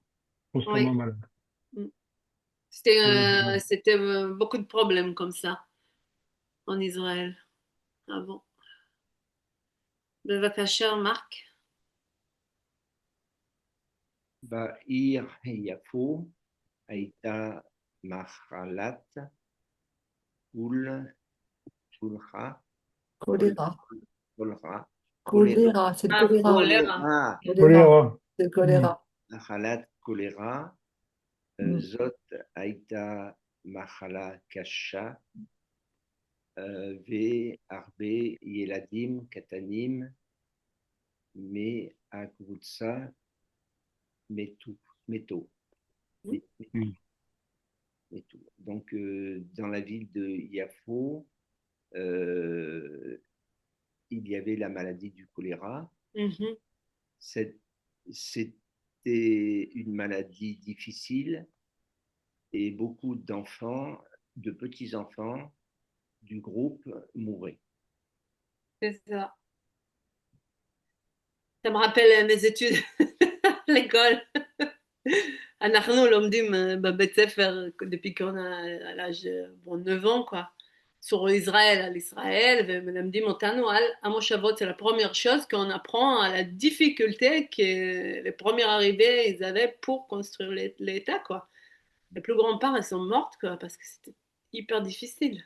constamment oui. malades. C'était beaucoup de problèmes comme ça en Israël avant. בבקשה, מרק. בעיר יפו הייתה מחלת קולחה, Choléra. קולחה, Choléra, c'est le Ah, choléra. choléra. Choléra, Choléra. c'est le choléra. מחלת קולרה, Mm. זאת הייתה מחלה קשה, והרבה ילדים קטנים מהקבוצה מתו. Mm. Donc, dans la ville de Yafo, il y avait la maladie du choléra. Mhm. C'était une maladie difficile et beaucoup d'enfants, de petits-enfants du groupe mouraient. C'est ça. Ça me rappelle mes études à l'école. אנחנו לומדים בבית ספר depuis qu'on a à l'âge, bon, 9 ans, quoi, sur Israël, על ישראל, ומלמדים אותנו על המושבות. C'est la première chose qu'on apprend à la difficulté que les premiers arrivés, ils avaient pour construire l'État, quoi. Les plus grands-parents, elles sont mortes, quoi, parce que c'était hyper difficile.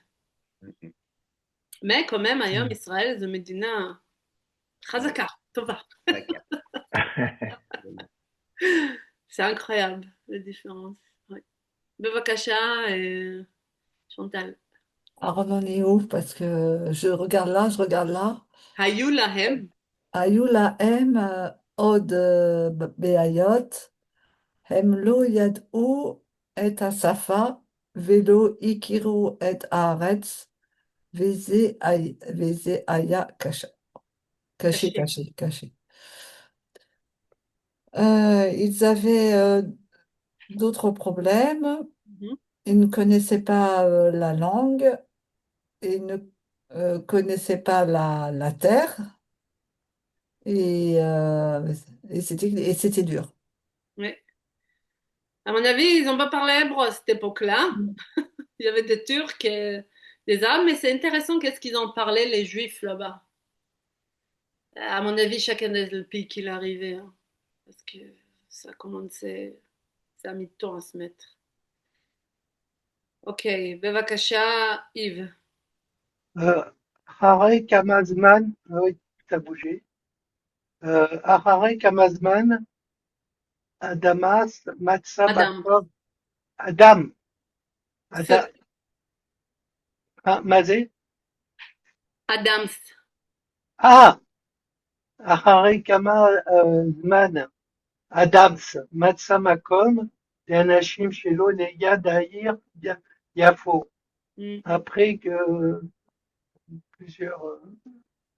Mais quand même, היום ישראל זו מדינה חזקה, טובה. C'est incroyable, la différence. Ouais. בבקשה, Chantal. Alors, on en est où? Parce que je regarde là, je regarde là. היו להם, היו להם עוד בעיות. הם לא ידעו את השפה ולא הכירו את הארץ, וזה היה קשה, קשה, קשה. קשה, קשה. Ils avaient d'autres problèmes. Mhm. Ils ne connaissaient pas la langue. Ils ne connaissaient pas la terre. Et, et c'était dur. Oui. À mon avis, ils n'ont pas parlé hébreu à cette époque-là. Il y avait des Turcs et des Arabes, mais c'est intéressant qu'est-ce qu'ils ont parlé, les Juifs là-bas. À mon avis, chacun des pays qu'il est arrivé, hein, parce que ça a commencé, ça a mis du temps à se mettre. Ok, Bevakasha, Yves. Ahare Kamazman, oui, ça a bougé. Ahare Kamazman, Adamas, Matsa Adam. Makov, Adam, Feu. Mazé. Adams. Ah, Ahare Kamazman, Adams, Matsa Makom, Anashim Shelo, Neyad Ahir, Yafo. Hmm. Après que plusieurs,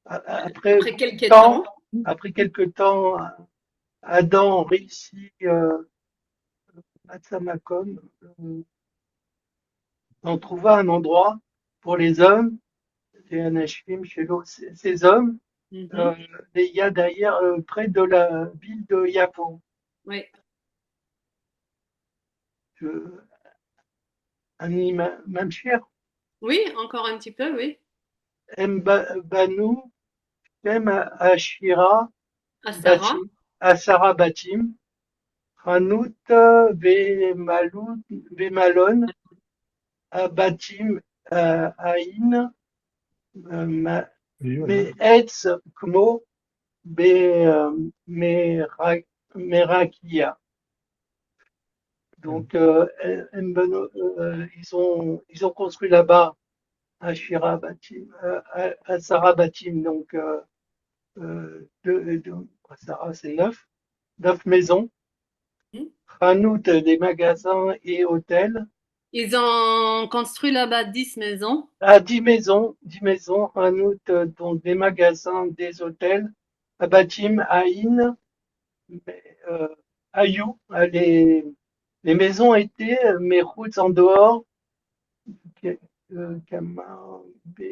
Après quelques temps. après quelques temps, Adam réussit, Matsa Makom, on trouva un endroit pour les hommes, les Anashim, chez ces hommes, Mhm. les Yad d'ailleurs près de la ville de Yafo. Oui. Mamshir, Oui, encore un petit peu, oui. Banu, Shem Ashira, À Sarah. Batim, Asara Batim, Hanout, Vemalon, Batim, Aïn, Et voilà. Me'etz, Kmo, Merakia. Donc, ils ont construit là-bas à Shira Batim, à Sarah Batim, donc Sarah c'est neuf maisons, Hmm. Hanout des magasins et hôtels, Ils ont construit là-bas 10 maisons. 10 maisons, Hanout donc des magasins, des hôtels, à Batim, Aïn, euh, Ayou, les maisons étaient, mes routes en dehors, Kama, B,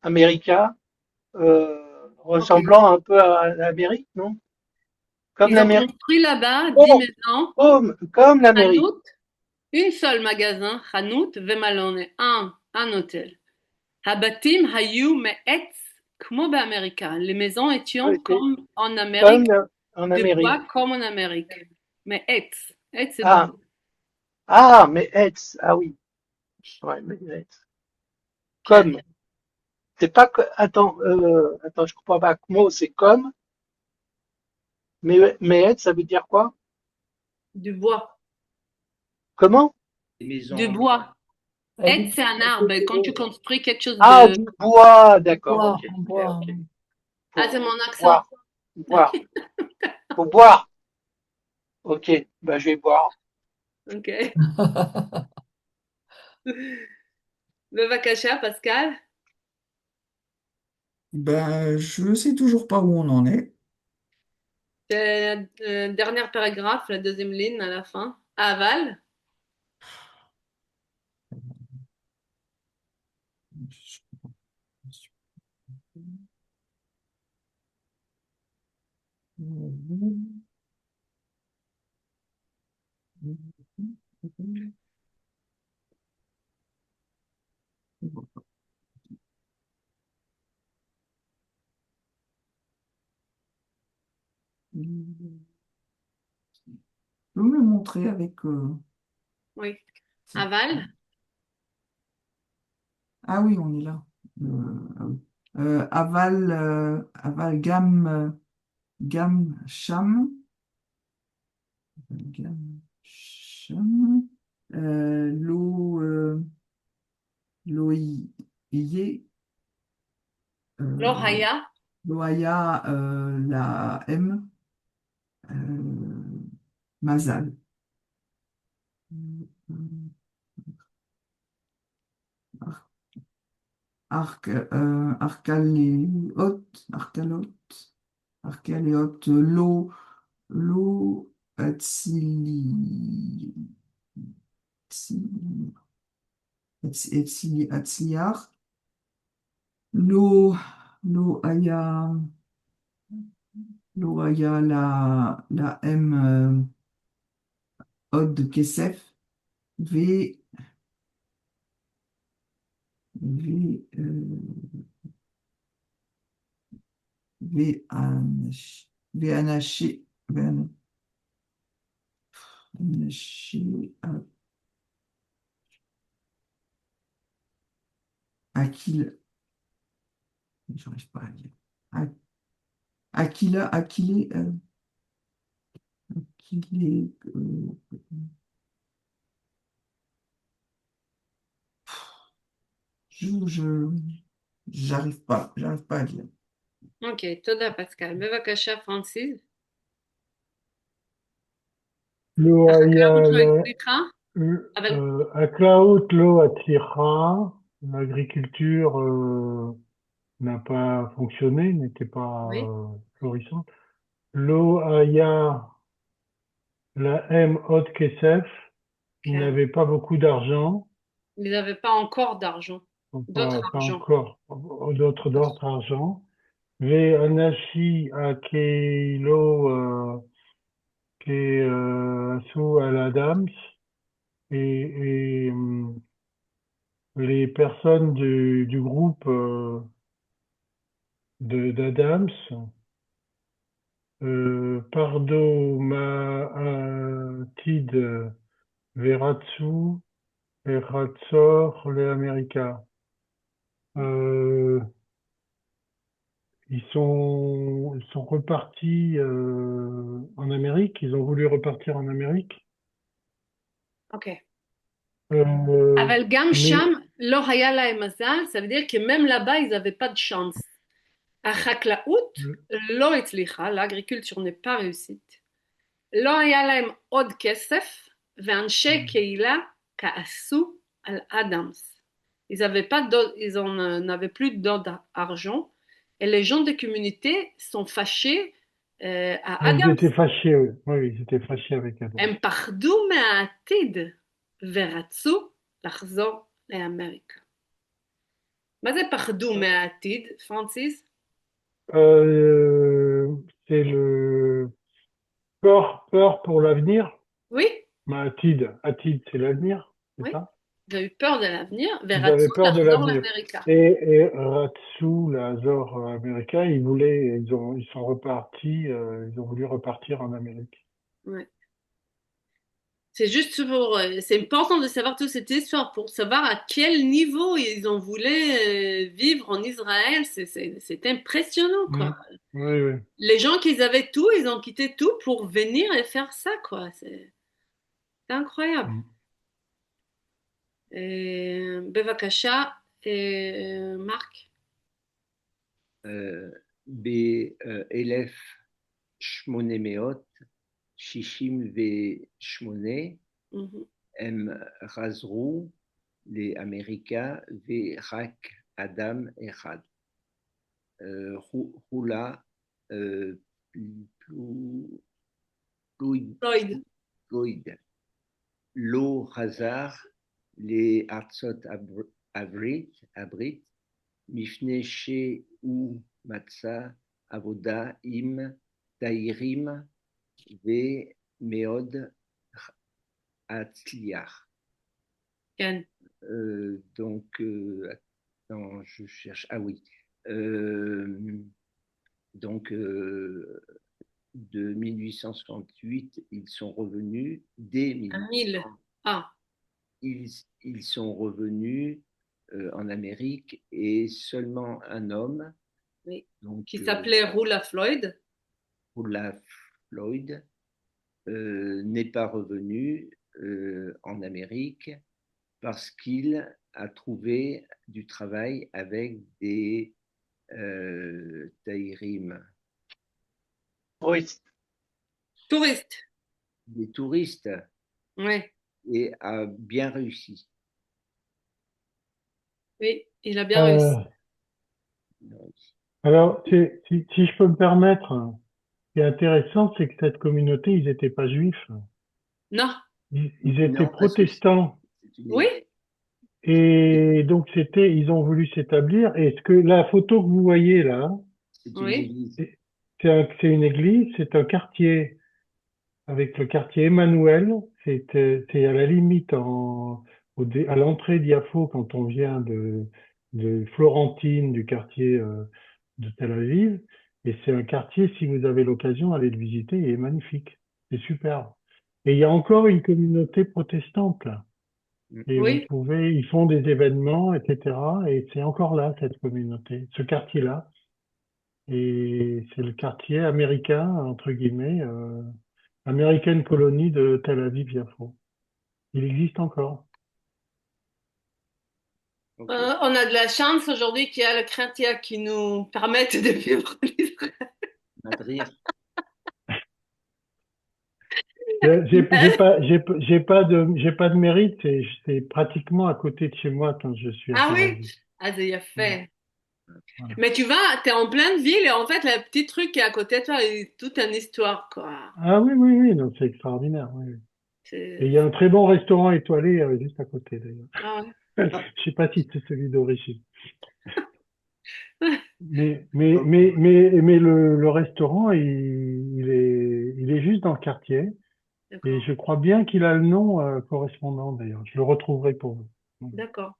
America, Ok. ressemblant un peu à l'Amérique, non? Comme Ils ont l'Amérique. construit là-bas 10 Oh, maisons. comme l'Amérique. Hanout, une seule magasin, Hanout Vemalone, un hôtel. Habatim Hayu Me'etz, כמו באמריקה. Les maisons étaient Oui, c'est comme en comme Amérique, en de Amérique. bois comme en Amérique. Mais Etz c'est de Ah, bois. mais Hetz, ah oui. Ouais, mais Hetz. כן. Comme. C'est pas que, attends, je comprends pas. Kmo, c'est comme, mais Hetz, ça veut dire quoi? Du bois. Comment? Les Du maisons, bois. Elle Etz, dit c'est un arbre. Quand tu construis quelque chose Ah, de... du bois, d'accord, bois, ok, en ok, bois. ok. Ah, c'est Pour mon accent. boire, boire, pour boire. Ok, bah je vais boire. Ok. Bevakasha, Pascal. Ben, je sais toujours pas où on en est. C'est le dernier paragraphe, la deuxième ligne à la fin. Aval. Je peux me le montrer avec. Oui. Aval. Ah oui, on est là. Ah oui. Aval gam sham. Gam sham. Lo lo yé. euh, Lohaya. Loaya la M. euh, Mazal. Arcalote, Archéléote, Lo, Atsili, Atsiliar, Lo, Aya, Lohaya, la M Od Kesef, V, V, V, V, Anashi, V, Anashi, Akil, j'arrive pas à lire. Aquila, Aquilé, Aquilé, je, j'arrive pas à lire. אוקיי, תודה פסקל. בבקשה, פרנסיס. לא היה החקלאות לא לה- הצליחה, אבל החקלאות לא הצליחה, l'agriculture n'a pas fonctionné, n'était pas oui, florissante. לא היה להם עוד כסף, ils כן. n'avaient pas beaucoup d'argent, Ils n'avaient pas encore d'argent, d'autres pas argent. encore d'autres d'argent. ואנשים הקהילו שעשו על אדמס et les personnes du groupe d'Adams, Pardo Maatid Veratsu et Ratzor les Américains. Ils sont repartis en Amérique, ils ont voulu repartir en Amérique. אוקיי. Euh, אבל גם mais שם לא היה להם מזל, ça veut dire que même là-bas, ils n'avaient pas de chance. החקלאות לא הצליחה, l'agriculture n'est pas réussite. לא היה להם עוד כסף, ואנשי קהילה כעסו על אדמס. Ils n'avaient plus d'argent, et les gens de communauté sont fâchés à ils אדמס. étaient fâchés, oui. Oui, ils étaient fâchés avec Adams. הם פחדו מהעתיד ורצו לחזור לאמריקה. מה זה פחדו מהעתיד, פרנסיס? C'est le peur pour l'avenir. Oui, Atid, c'est l'avenir, c'est oui. ça? Ils ont eu peur de l'avenir, Ils ורצו avaient peur de לחזור l'avenir. לאמריקה. Et Ratsu, l'Azor américain, ils sont repartis, ils ont voulu repartir en Amérique. Ouais. C'est juste c'est important de savoir toute cette histoire pour savoir à quel niveau ils ont voulu vivre en Israël. C'est impressionnant, quoi. Oui, oui. Les gens qui avaient tout, ils ont quitté tout pour venir et faire ça, quoi. C'est incroyable. בבקשה, מרק. ב-1800, 68, הם חזרו לאמריקה ורק אדם אחד. חולה פלויד לא חזר לארצות הברית מפני שהוא מצא עבודה עם תיירים ומאוד הצליח. כן. Donc, attends, je cherche. Ah oui. Donc, de 1868, ils sont revenus dès 1800. Ah. Ils sont revenus en Amérique et seulement un homme, oui. Donc, qui s'appelait Rula Floyd. Rula Floyd n'est pas revenu en Amérique parce qu'il a trouvé du travail avec des taïrim. Touristes. Des touristes. Oui. Et a bien réussi. Oui, il a bien réussi. Alors, si je peux me permettre, ce qui est intéressant, c'est que cette communauté, ils n'étaient pas juifs. Non. Ils étaient protestants. Oui. Et donc, ils ont voulu s'établir. Et la photo que vous voyez là, oui. c'est une église, c'est un quartier avec le quartier Emmanuel. C'est à la limite à l'entrée d'Iafo quand on vient de Florentine, du quartier de Tel Aviv. Et c'est un quartier, si vous avez l'occasion, allez le visiter, il est magnifique. C'est superbe. Et il y a encore une communauté protestante là. Mm. Et vous Oui, pouvez, ils font des événements, etc. Et c'est encore là, cette communauté, ce quartier-là. Et c'est le quartier américain, entre guillemets, American Colony de Tel Aviv-Yafo. Il existe encore. Ok. On a de la chance aujourd'hui qu'il y a le chrétien qui nous permette de vivre en Israël. Madrid. J'ai pas de mérite. C'est pratiquement à côté de chez moi quand je suis à Ah Tel oui, Aviv. ah, c'est bien fait. Voilà. Mais tu vas, t'es en pleine ville et en fait, le petit truc qui est à côté de toi est toute une histoire, quoi. Ah oui, oui, oui, donc c'est extraordinaire. Oui, oui. Et il C'est... y a un très bon restaurant étoilé juste à côté d'ailleurs. Ah Je sais pas si c'est celui d'origine. ouais. Mais le restaurant, il est juste dans le quartier. Et D'accord, je crois bien qu'il a le nom correspondant d'ailleurs. Je le retrouverai pour vous. d'accord.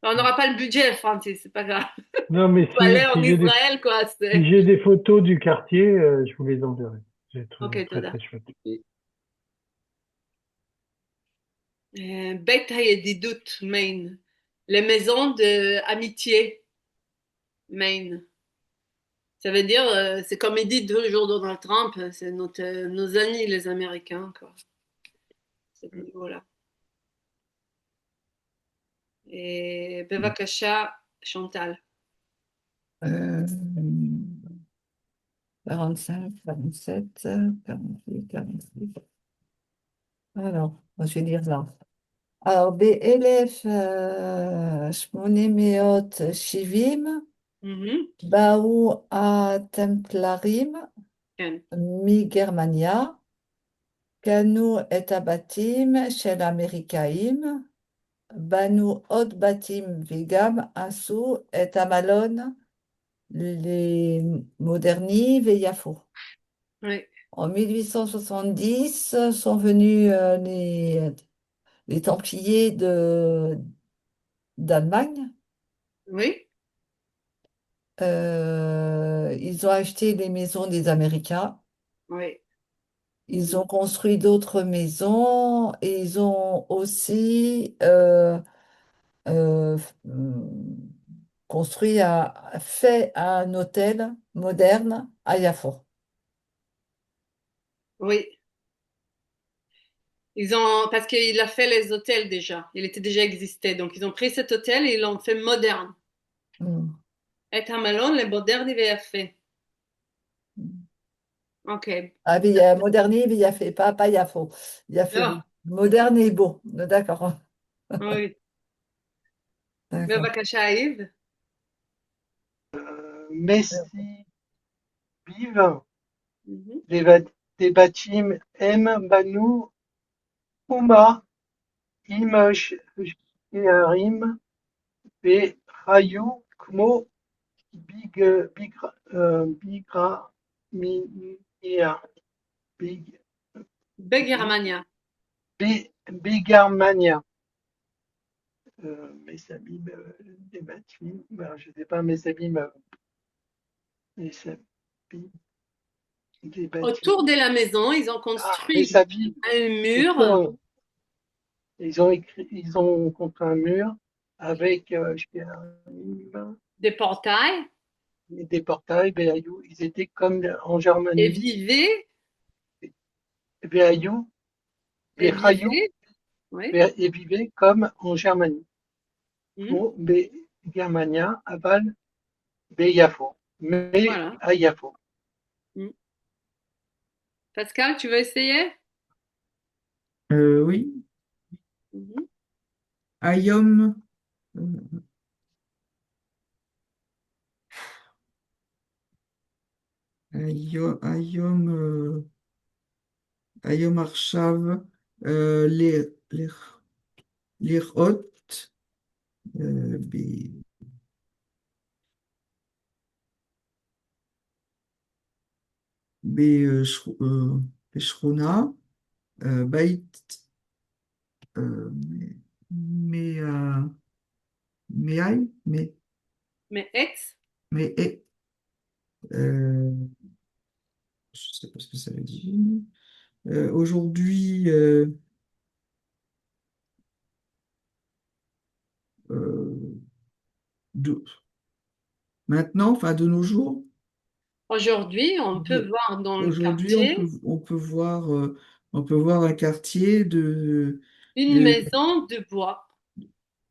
On n'aura pas le budget, Francis, c'est pas grave. Non, mais Faut aller en Israël, quoi. si C'est... j'ai des photos du quartier, je vous les enverrai. C'est très, Ok, très, toda. très chouette. Et Beit Hayedidut, Maine. Les maisons de amitié, Maine. Ça veut dire, c'est comme il dit toujours Donald Trump, c'est nos amis, les Américains, quoi. Ce niveau-là. Et Bevakasha, Chantal. Euh, 45, 47, 48, 46. Alors, je vais dire là. Alors, ב-1000 870 Mhm. באו הטמפלרים כן. מגרמניה, קנו את הבתים של האמריקאים, בנו עוד בתים וגם עשו את המלון למודרני ויפו. Oui. En 1870 sont venus les Templiers d'Allemagne. Oui. Ils ont acheté les maisons des Américains. Oui. Ils ont construit d'autres maisons et ils ont aussi euh, fait un hôtel moderne à Yafo. Oui. Ils ont, parce qu'il a fait les hôtels déjà. Il était déjà existé. Donc, ils ont pris cet hôtel et ils l'ont fait moderne. Mm. Et Malone, le moderne, il a fait. OK. Ah, mais il y a moderné, mais il y a fait, pas Yafo. Il y a fait Ah, moderne et beau. D'accord. oui. D'accord. Bevakasha, Yves. Messi Biv, Mhm. des Batim M Banu Uma Im Shearim Hayu Kmo Bigra Minia Big Begermania. Bigarmania. Messabim des Batim, ben, je sais pas, Messabim des Batim. Autour de la maison, ils ont Ah, construit Messabim, un mur, autour, ils ont contre un mur avec des portails, des portails, Béayou. Ils étaient comme en et Germanie. vivaient, Béayou, et Béhayou, vivaient, oui. et vivaient comme en Germanie. Mhm. Pour Germania, Aval, Béyafo. Mais Voilà. à Yafo. Mhm. Pascal, tu veux essayer? Oui, Mhm. Ayom, euh, Ayom, Ayom Arshav, Lirot, ב- Beshrona, Beit, euh, mais, Meaï, Mais ex, mais, euh, je sais pas ce que ça veut dire. Aujourd'hui, euh, de- maintenant, enfin de nos jours, aujourd'hui, on peut de- voir dans le aujourd'hui, quartier on peut voir un quartier une de, maison de bois.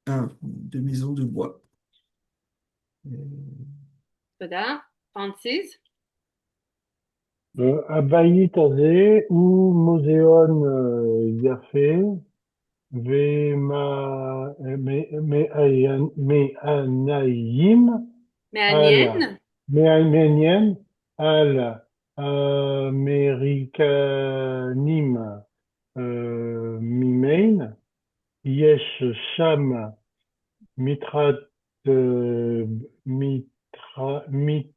de maisons de bois. Euh, Voilà, 36. הבית הזה הוא מוזיאון יפה ומעניין Mais על Anienne, מעניין על האמריקנים ממיין. יש שם מטרד, מתנדבים,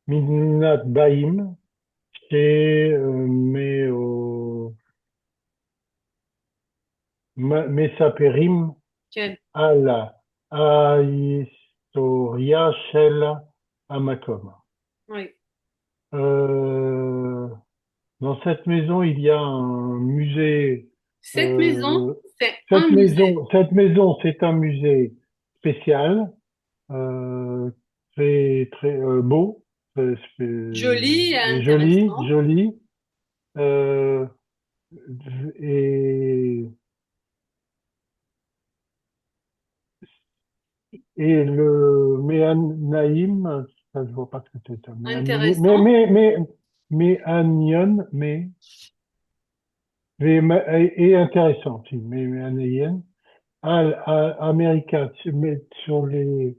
מתנדבים שמספרים quelle? על ההיסטוריה של המקום. Oui. Euh, dans cette maison, il y a un musée. Cette maison, c'est un Cette musée. maison, c'est un musée spécial, très très beau, Joli et et joli, intéressant. joli. Euh, et le Méanaïm, ça je vois pas ce que c'est ça. Intéressant. Méanion, et intéressant, si, Méanaïm. Américain, mais sur les,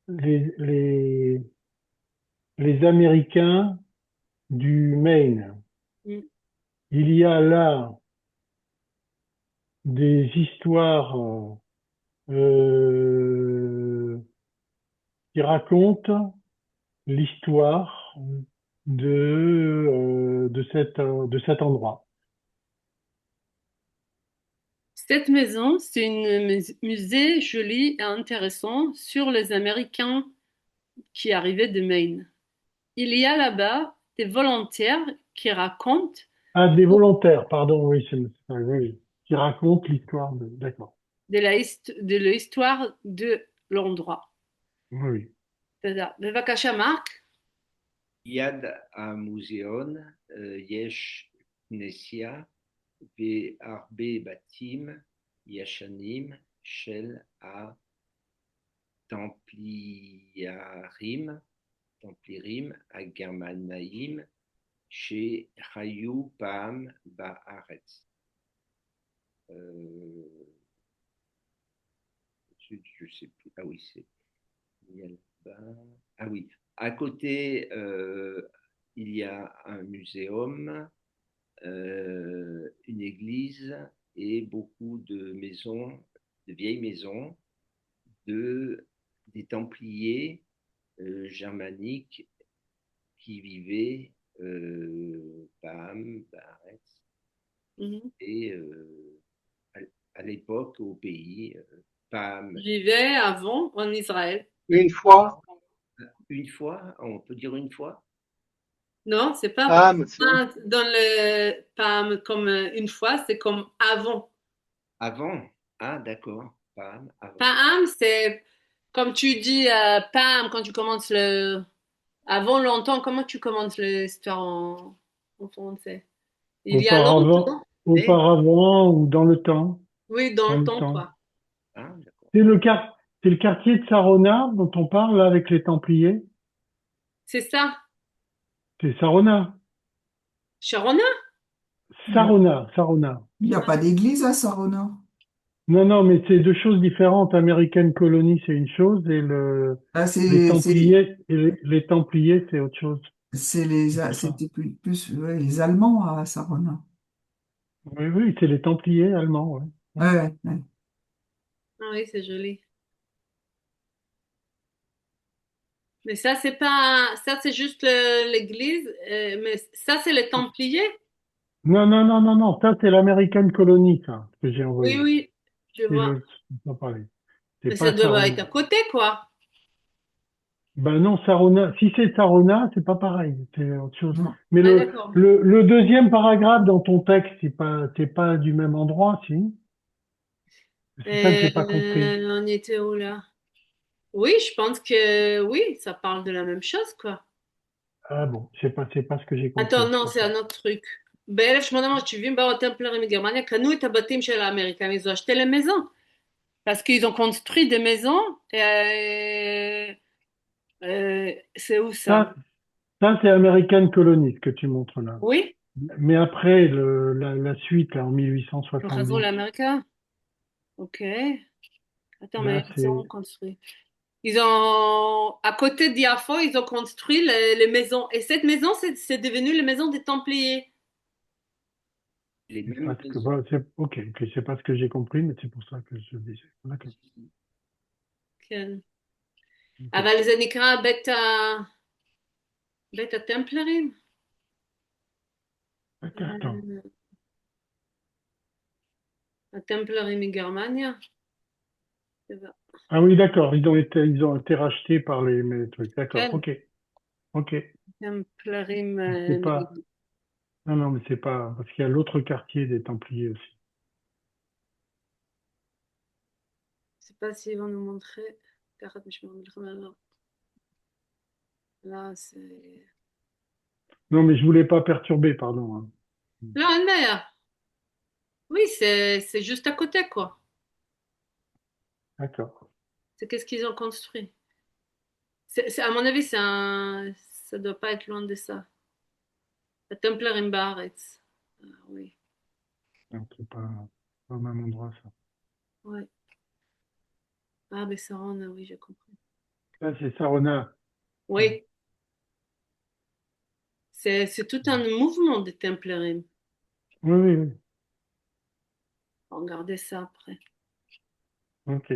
les, les Américains du Maine. Mm. Il y a là des histoires qui racontent l'histoire de cet endroit. Cette maison, c'est un musée joli et intéressant sur les Américains qui arrivaient de Maine. Il y a là-bas des volontaires qui racontent Ah, des volontaires, pardon, oui, oui, qui racontent l'histoire d'accord. de l'histoire de l'endroit. Oui. בסדר. בבקשה, מרק. יד המוזיאון יש כנסייה והרבה בתים ישנים של הטמפלירים הגרמנאים שחיו פעם בארץ. Je sais plus. Ah oui, c'est Ah oui, à côté, il y a un muséum, une église et beaucoup de maisons, de vieilles maisons, des Templiers germaniques qui vivaient Bam, Baretz, et à l'époque au pays, Pam. Vivait avant en Israël. Une fois, Une fois, on peut dire une fois. Non, c'est pas Pam, c'est dans le Pam comme une fois, c'est comme avant. Avant. Ah, d'accord. Pam, avant. Pam, c'est comme tu dis Pam quand tu commences le avant longtemps. Comment tu commences l'histoire en français? Il y a longtemps. Auparavant ou dans le temps. Oui, dans Dans le le temps, temps. quoi. Ah, d'accord. C'est le quartier de Sarona dont on parle là, avec les Templiers. C'est ça. C'est Sarona. Sharona? Sarona. Il n'y a pas d'église à Sarona. Non, mais c'est deux choses différentes. American Colony, c'est une chose, et Ah, les Templiers, c'est autre chose. C'est pour ça. C'était plus ouais, les Allemands à Sarona. Oui, c'est les Templiers allemands, ouais. Ouais. Ah oui, c'est joli. Mais ça, c'est pas, ça, c'est juste l'église, mais ça, c'est les Templiers. Non, non, non, non, non. Ça, c'est l'American Colony, ça, que j'ai Oui, envoyé. oui, je C'est vois. le, on va parler. C'est Mais ça pas doit être Sarona. à côté, quoi. Ben non, Sarona. Si c'est Sarona, c'est pas pareil. C'est autre chose. Non. Mais Ah, d'accord. le deuxième paragraphe dans ton texte, c'est pas du même endroit, si? C'est ça que j'ai pas compris. On était où là? Oui, je pense que oui, ça parle de la même chose, quoi. Ah bon, c'est pas ce que j'ai Attends, compris. non, c'est un autre truc. ב-1870 באו הטמפלרים מגרמניה, קנו את הבתים של האמריקאים, ils ont acheté les maisons. Parce qu'ils ont construit des maisons. C'est où ça? Ça, c'est American Colony, ce que tu montres là. Oui, Mais après, la suite, là, en הם חזרו 1870, לאמריקה? Ok. Attends, là, mais ils ont c'est, construit. Ils ont, à côté d'Iafo, ils ont construit les maisons. Et cette maison, c'est devenu les maisons des Templiers. Les mêmes parce que, maisons. voilà, ok, c'est pas ce que j'ai compris, mais c'est pour ça que je disais. D'accord. כן. Ok. אבל זה נקרא בית הטמפלרים? Attends. הטמפלרים מגרמניה? Ah oui, d'accord. Ils ont été rachetés par les trucs. D'accord. כן, Ok. Ok. טמפלרים, C'est pas, non, non, mais c'est pas, parce qu'il y a l'autre quartier des Templiers aussi. je sais pas s'ils vont nous montrer. תחת משמר המלחמה, לא. Là, c'est... Non, mais je voulais pas perturber, pardon, hein. Là, en mer. Oui, c'est juste à côté, quoi. D'accord. C'est qu'est-ce qu'ils ont construit. À mon avis, ça doit pas être loin de ça. La Templerin Baaretz. Ah, oui, Donc, c'est pas au même endroit, ça. ouais. Ah, Bessaron, oui, j'ai compris. Là, c'est Sarona. Oui, c'est tout un mouvement de Templerin. Oui, oui, oui. On va regarder ça après. Ok.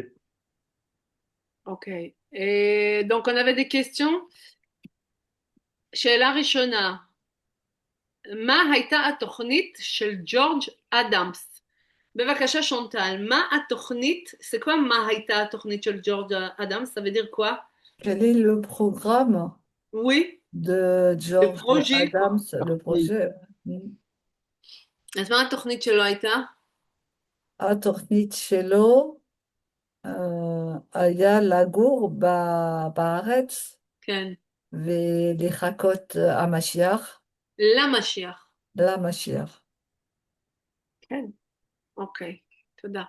Ok. Et donc, on avait des questions. שאלה ראשונה, מה הייתה התוכנית של ג'ורג' אדמס? בבקשה, שונטל, מה התוכנית, c'est quoi מה הייתה התוכנית של ג'ורג' אדמס? Ça veut dire quoi? Quel est le programme Oui, de le George projet, quoi. Adams, le projet? אז מה התוכנית שלו הייתה? התוכנית שלו היה לגור בארץ כן, ולחכות המשיח, למשיח. למשיח. כן, אוקיי, תודה.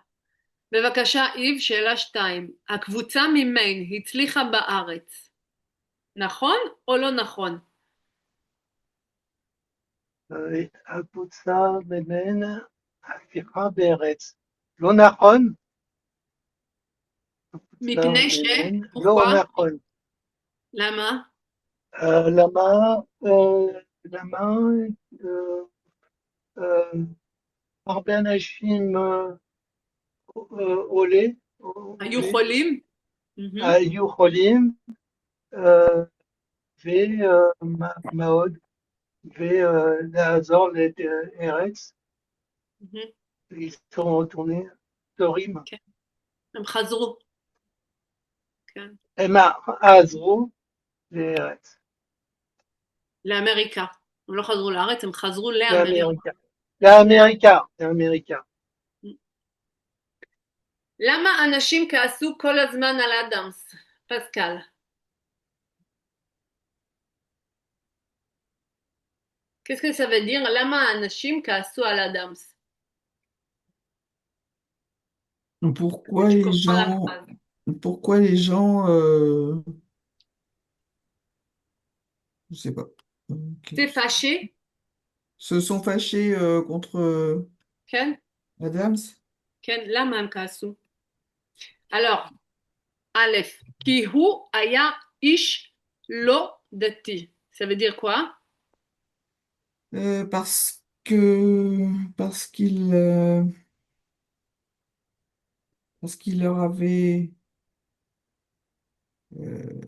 בבקשה, איב, שאלה 2. הקבוצה ממיין הצליחה בארץ, נכון או לא נכון? הקבוצה ממנה הפיכה בארץ. לא נכון? מפני ש... לא pourquoi? נכון. למה? למה הרבה אנשים היו חולים? היו חולים ומאוד, ולעזור לארץ, ils sont retournés תורים. הם חזרו. כן. הם עזרו לארץ. לאמריקה. הם לא חזרו לארץ, הם חזרו לאמריקה. לאמריקה. לאמריקה. למה אנשים כעסו כל הזמן על אדמס? פסקל. Qu'est-ce que ça veut dire? למה האנשים כעסו על אדמס? Pourquoi Tu les comprends la gens, phrase. pourquoi les gens, je sais pas, ok, T'es fâché? se sont fâchés contre כן? Adams? כן, למה הם כעסו? Alors, א', כי הוא היה איש לא דתי. Ça veut dire quoi? Parce qu'il leur avait euh,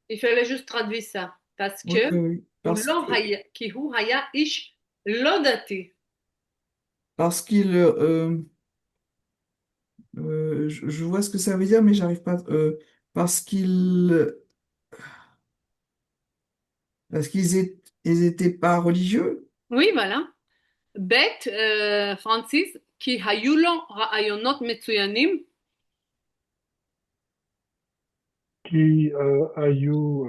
Il fallait juste traduire ça. Parce Oui, que, oui, oui. כי הוא היה איש לא דתי. Parce qu'il, je vois ce que ça veut dire, mais j'arrive pas. Parce qu'il, parce ils étaient pas religieux. Oui, voilà. ב', פרנסיס, כי היו לו רעיונות מצוינים. Qui היו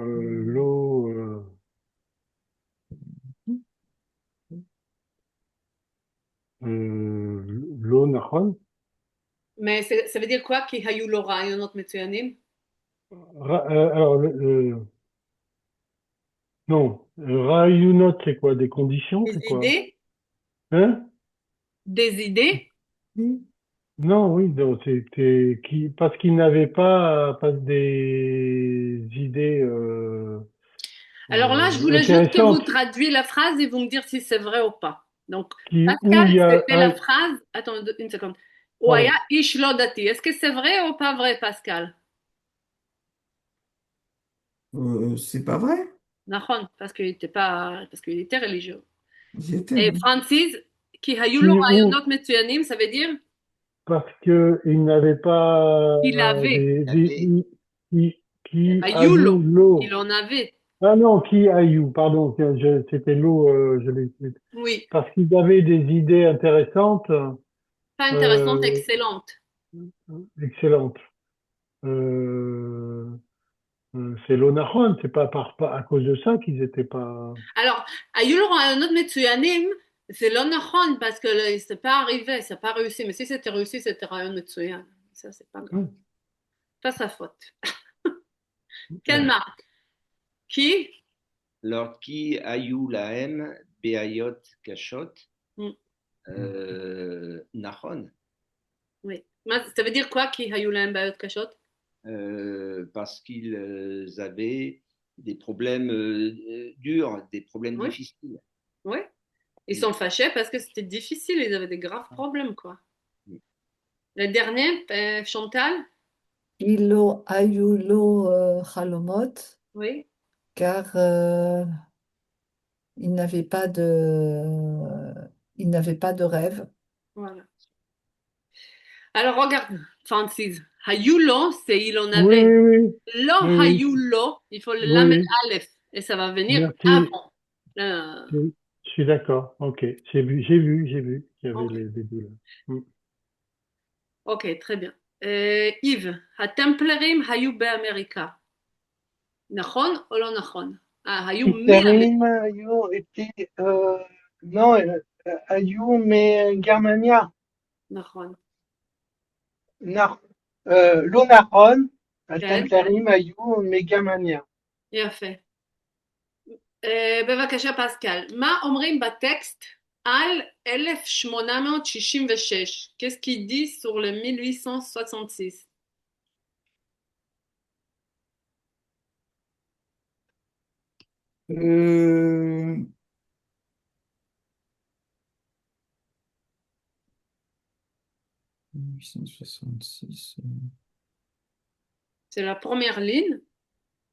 לא, לא נכון. Mais ça veut dire quoi, כי היו לו רעיונות מצוינים? Alors, non, Rayunot, c'est quoi? Des conditions, Des c'est quoi? idées? Hein? Des idées? Oui. Non, oui, non, c'était qui, parce qu'ils n'avaient pas des idées Alors là, je voulais juste que vous intéressantes. traduisiez la phrase et vous me dire si c'est vrai ou pas. Donc, Où Pascal, il y a c'était la phrase. Attends une seconde. הוא היה pardon. איש לא דתי. Est-ce que c'est vrai ou pas vrai, Pascal? C'est pas vrai. נכון, parce qu'il était religieux. Ils y étaient, Et oui. Francis, כי היו לו רעיונות מצוינים, ça veut dire Parce que ils n'avaient pas qu'il avait. qui היו לו, ayou il l'eau. en avait. Ah non, qui ayou, pardon, c'était l'eau, je l'ai. Oui, Parce qu'ils avaient des idées intéressantes, pas intéressante, euh, excellente. excellentes. C'est l'Onachon, c'est pas à cause de ça qu'ils étaient pas. Alors, היו לו רעיונות מצוינים, זה לא נכון, parce que c'est pas arrivé, c'est pas réussi. Mais si c'était réussi, c'était רעיון מצוין. Ça, c'est pas grave. Pas sa faute. Quelle marque? Qui? Alors, qui היו להם בעיות קשות? Mm. נכון. Oui. Ça veut dire quoi, qui היו להם בעיות קשות? Parce qu'ils avaient des problèmes durs, des problèmes Oui. difficiles. Oui. Ils sont fâchés parce que c'était difficile, ils avaient des graves problèmes, quoi. Le dernier, Chantal? כי לא היו לו חלומות, Oui. car il n'avait pas de rêve. Voilà. Alors, regarde, Francis. היו לו, c'est il en Oui, avait. oui, oui, Lo oui, oui, היו לו, il faut le oui, lamed oui. aleph. Et ça va venir Merci. avant. Euh, Je suis d'accord. Ok, j'ai vu qu'il y avait ok. les deux là. Mm. Ok, très bien. Yves, הטמפלרים היו באמריקה. נכון או לא נכון? היו מאמריקה. היטלרים היו איתי, לא, היו מגרמניה. נכון. לא נכון, כן, הטמפלרים היו מגרמניה. יפה. בבקשה, פסקל. מה אומרים בטקסט על 1866? Qu'est-ce qu'il dit sur le 1866? Euh, 1866. C'est la première ligne.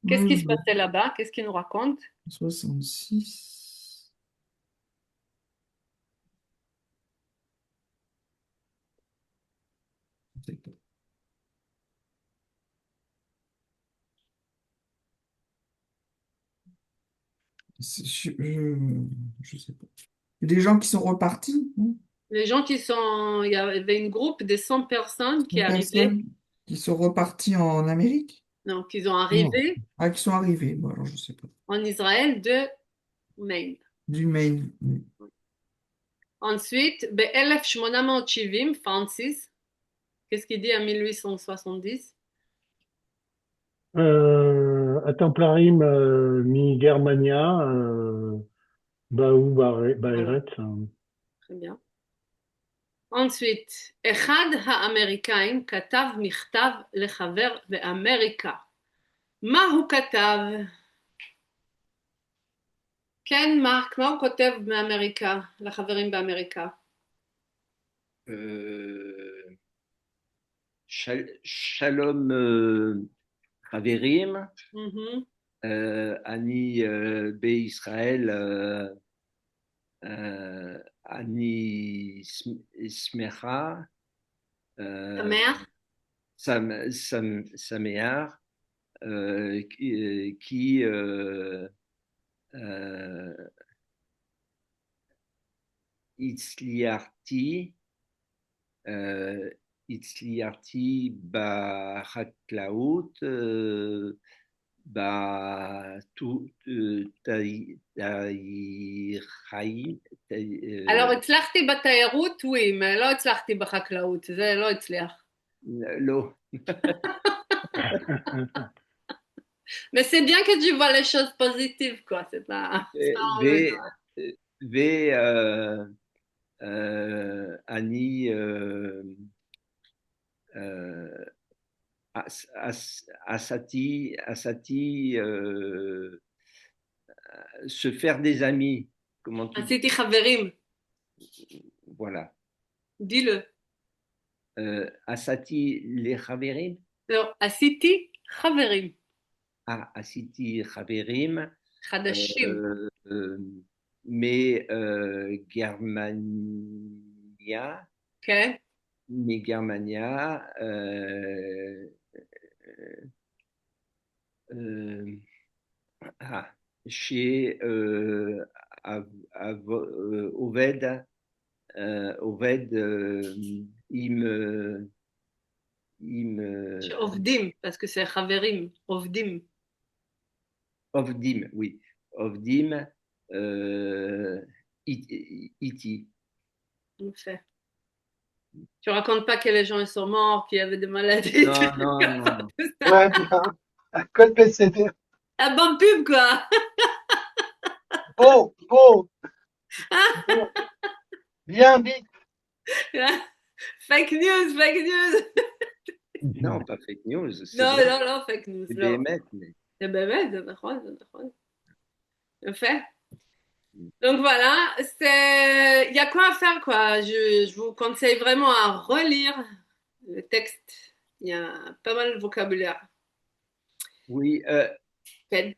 Qu'est-ce qui Oui, se passait là-bas? Qu'est-ce qu'il nous raconte? 66. Je sais pas. Des gens qui sont repartis, non? Les gens qui sont... Il y avait une groupe de 100 personnes qui Des arrivaient. personnes qui sont repartis en Amérique? Non, qui ont Non. arrivé Ah, qui sont arrivés. Bon, alors je sais pas. en Israël de Maine. Du Maine. Oui. Ensuite, ב-1870, Francis, qu'est-ce qu'il dit en 1870? Templarim mi Germania, Baou Voilà, Baeret. très bien. Ensuite, אחד האמריקאים כתב מכתב לחבר באמריקה. מה הוא כתב? כן, מרק, מה הוא כותב מאמריקה, לחברים באמריקה? Shalom Haverim, Mhm. Ani Israël, Ani Smecha, Ta mère? Samear, qui Itzliarti, Itzliarti Bachaklaout, Taïraï, Alors, הצלחתי בתיירות, oui, mais לא הצלחתי בחקלאות, זה לא הצליח. לא. Mais c'est bien que tu vois les choses positives, quoi. C'est pas embêtant. אני עשיתי se faire des amis. Comment tu dis? עשיתי חברים, Voilà. dis-le. עשיתי לחברים? לא, עשיתי חברים, עשיתי חברים. חדשים. מגרמניה. כן. מגרמניה. שעובד עם שעובדים, parce que c'est חברים, עובדים. עובדים, oui, עובדים איתי. Fait. Tu racontes pas que les gens ils sont morts, qu'il y avait des maladies. Non, non, non. Ouais, bien. À code PCD. La bonne pub, quoi. Beau, beau. Beau. Bien vite. Fake news, fake news. Non, pas fake news. Non, non, non, fake news. C'est באמת. C'est באמת, זה נכון, זה נכון. יפה. Donc voilà, il y a quoi à faire, quoi. Je vous conseille vraiment à relire le texte. Il y a pas mal de vocabulaire. Oui. Okay.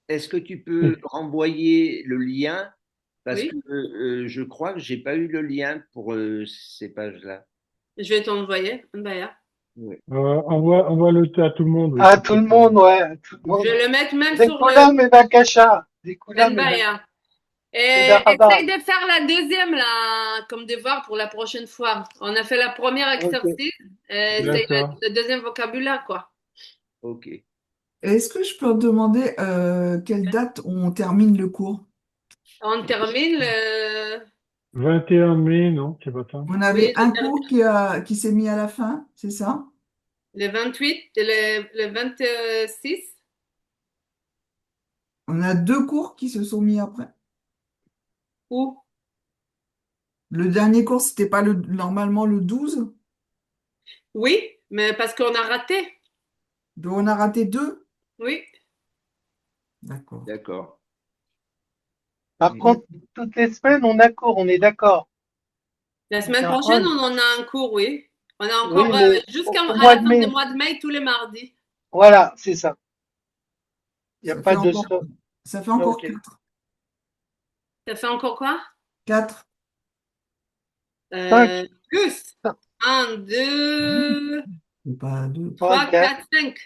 Est-ce que tu peux renvoyer le lien? Parce oui. que je crois que j'ai pas eu le lien pour ces pages-là. Je vais t'envoyer, Mbaya. Oui. Envoie-le à tout le monde. Oui, à tout le monde, ouais. À tout le monde. Je vais le mettre même des sur Koulam et Bakasha. Des Koulam et Mbaya. Et Bakasha. essaye de faire la deuxième, là, comme devoir pour la prochaine fois. On a fait la première exercice. Essaye le deuxième vocabulaire, quoi. Ok. Est-ce que je peux te demander quelle date on termine le cours? On termine le 21 mai, non, c'est pas ça. On avait un cours qui s'est mis à la fin, c'est ça? le 28 et le 26. On a deux cours qui se sont mis après. Où? Le dernier cours, c'était pas normalement le 12? Oui, mais parce qu'on a raté. Donc on a raté deux? Oui. D'accord. D'accord. Par contre, toutes les semaines, on a cours, on est d'accord. La semaine prochaine, on en a un cours, oui. On a encore Oui, jusqu'à au la mois fin de mai. du mois de mai, tous les mardis. Voilà, c'est ça. Il n'y a pas de Ça fait encore Ok. 4. Ça fait encore quoi? 4. Plus. 1, 2, Pas 2. 3, 4, 5.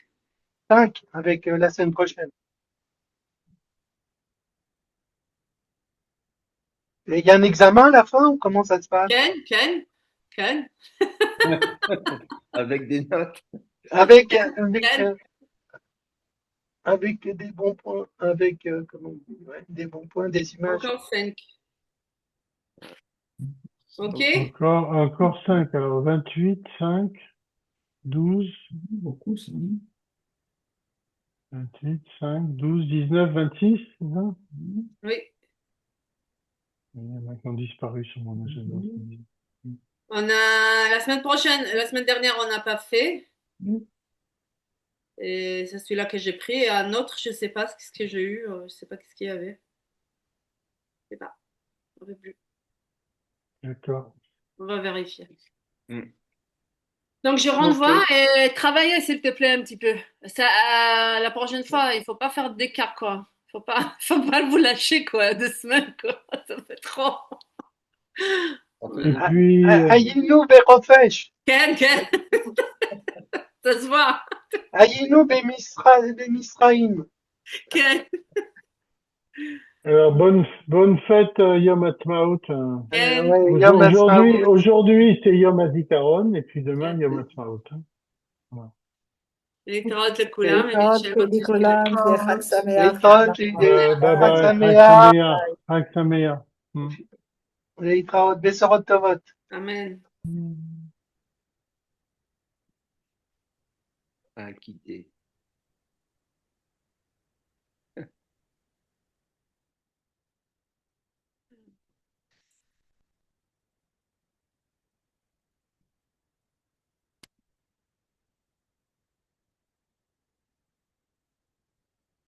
5 avec la semaine prochaine. Et il y a un examen à la fin ou comment ça se passe? Ken. Avec des notes. Avec des bons points, avec comment on dit, ouais, des bons points, des images. Encore 5. Ok. Encore 5. Alors 28, 5, 12. Beaucoup, c'est 28, 5, 12, 19, 26, c'est ça? Oui. Il y en a qui ont disparu sur mon agenda. On a la semaine prochaine, la semaine dernière, on n'a pas fait. Et c'est celui-là que j'ai pris. Et un autre, je ne sais pas ce que j'ai eu. Je ne sais pas ce qu'il y avait. Je ne sais pas. On ne veut plus. D'accord. On va vérifier. Donc, je rentre Ok. voir et travailler, s'il te plaît, un petit peu. Ça, la prochaine fois, il faut pas faire d'écart, quoi. Faut pas vous lâcher, quoi, 2 semaines, quoi. Ça fait trop. Et enfin, puis, היינו בחופש, Ken, Ken, ça se voit. היינו במצרים. Ken, alors bonne fête Yom Ha'atzmaut. Ken. Ouais, Yom Ha'atzmaut. Aujourd'hui c'est Yom HaZikaron et puis demain Yom Ha'atzmaut. Voilà. להתראות לכולם, להתראות ונשב לכולם, וחג שמח. להתראות, Bye חג bye, Chag שמח, Sameach, Chag Sameach. להתראות, בשורות טובות. אמן. à quitter.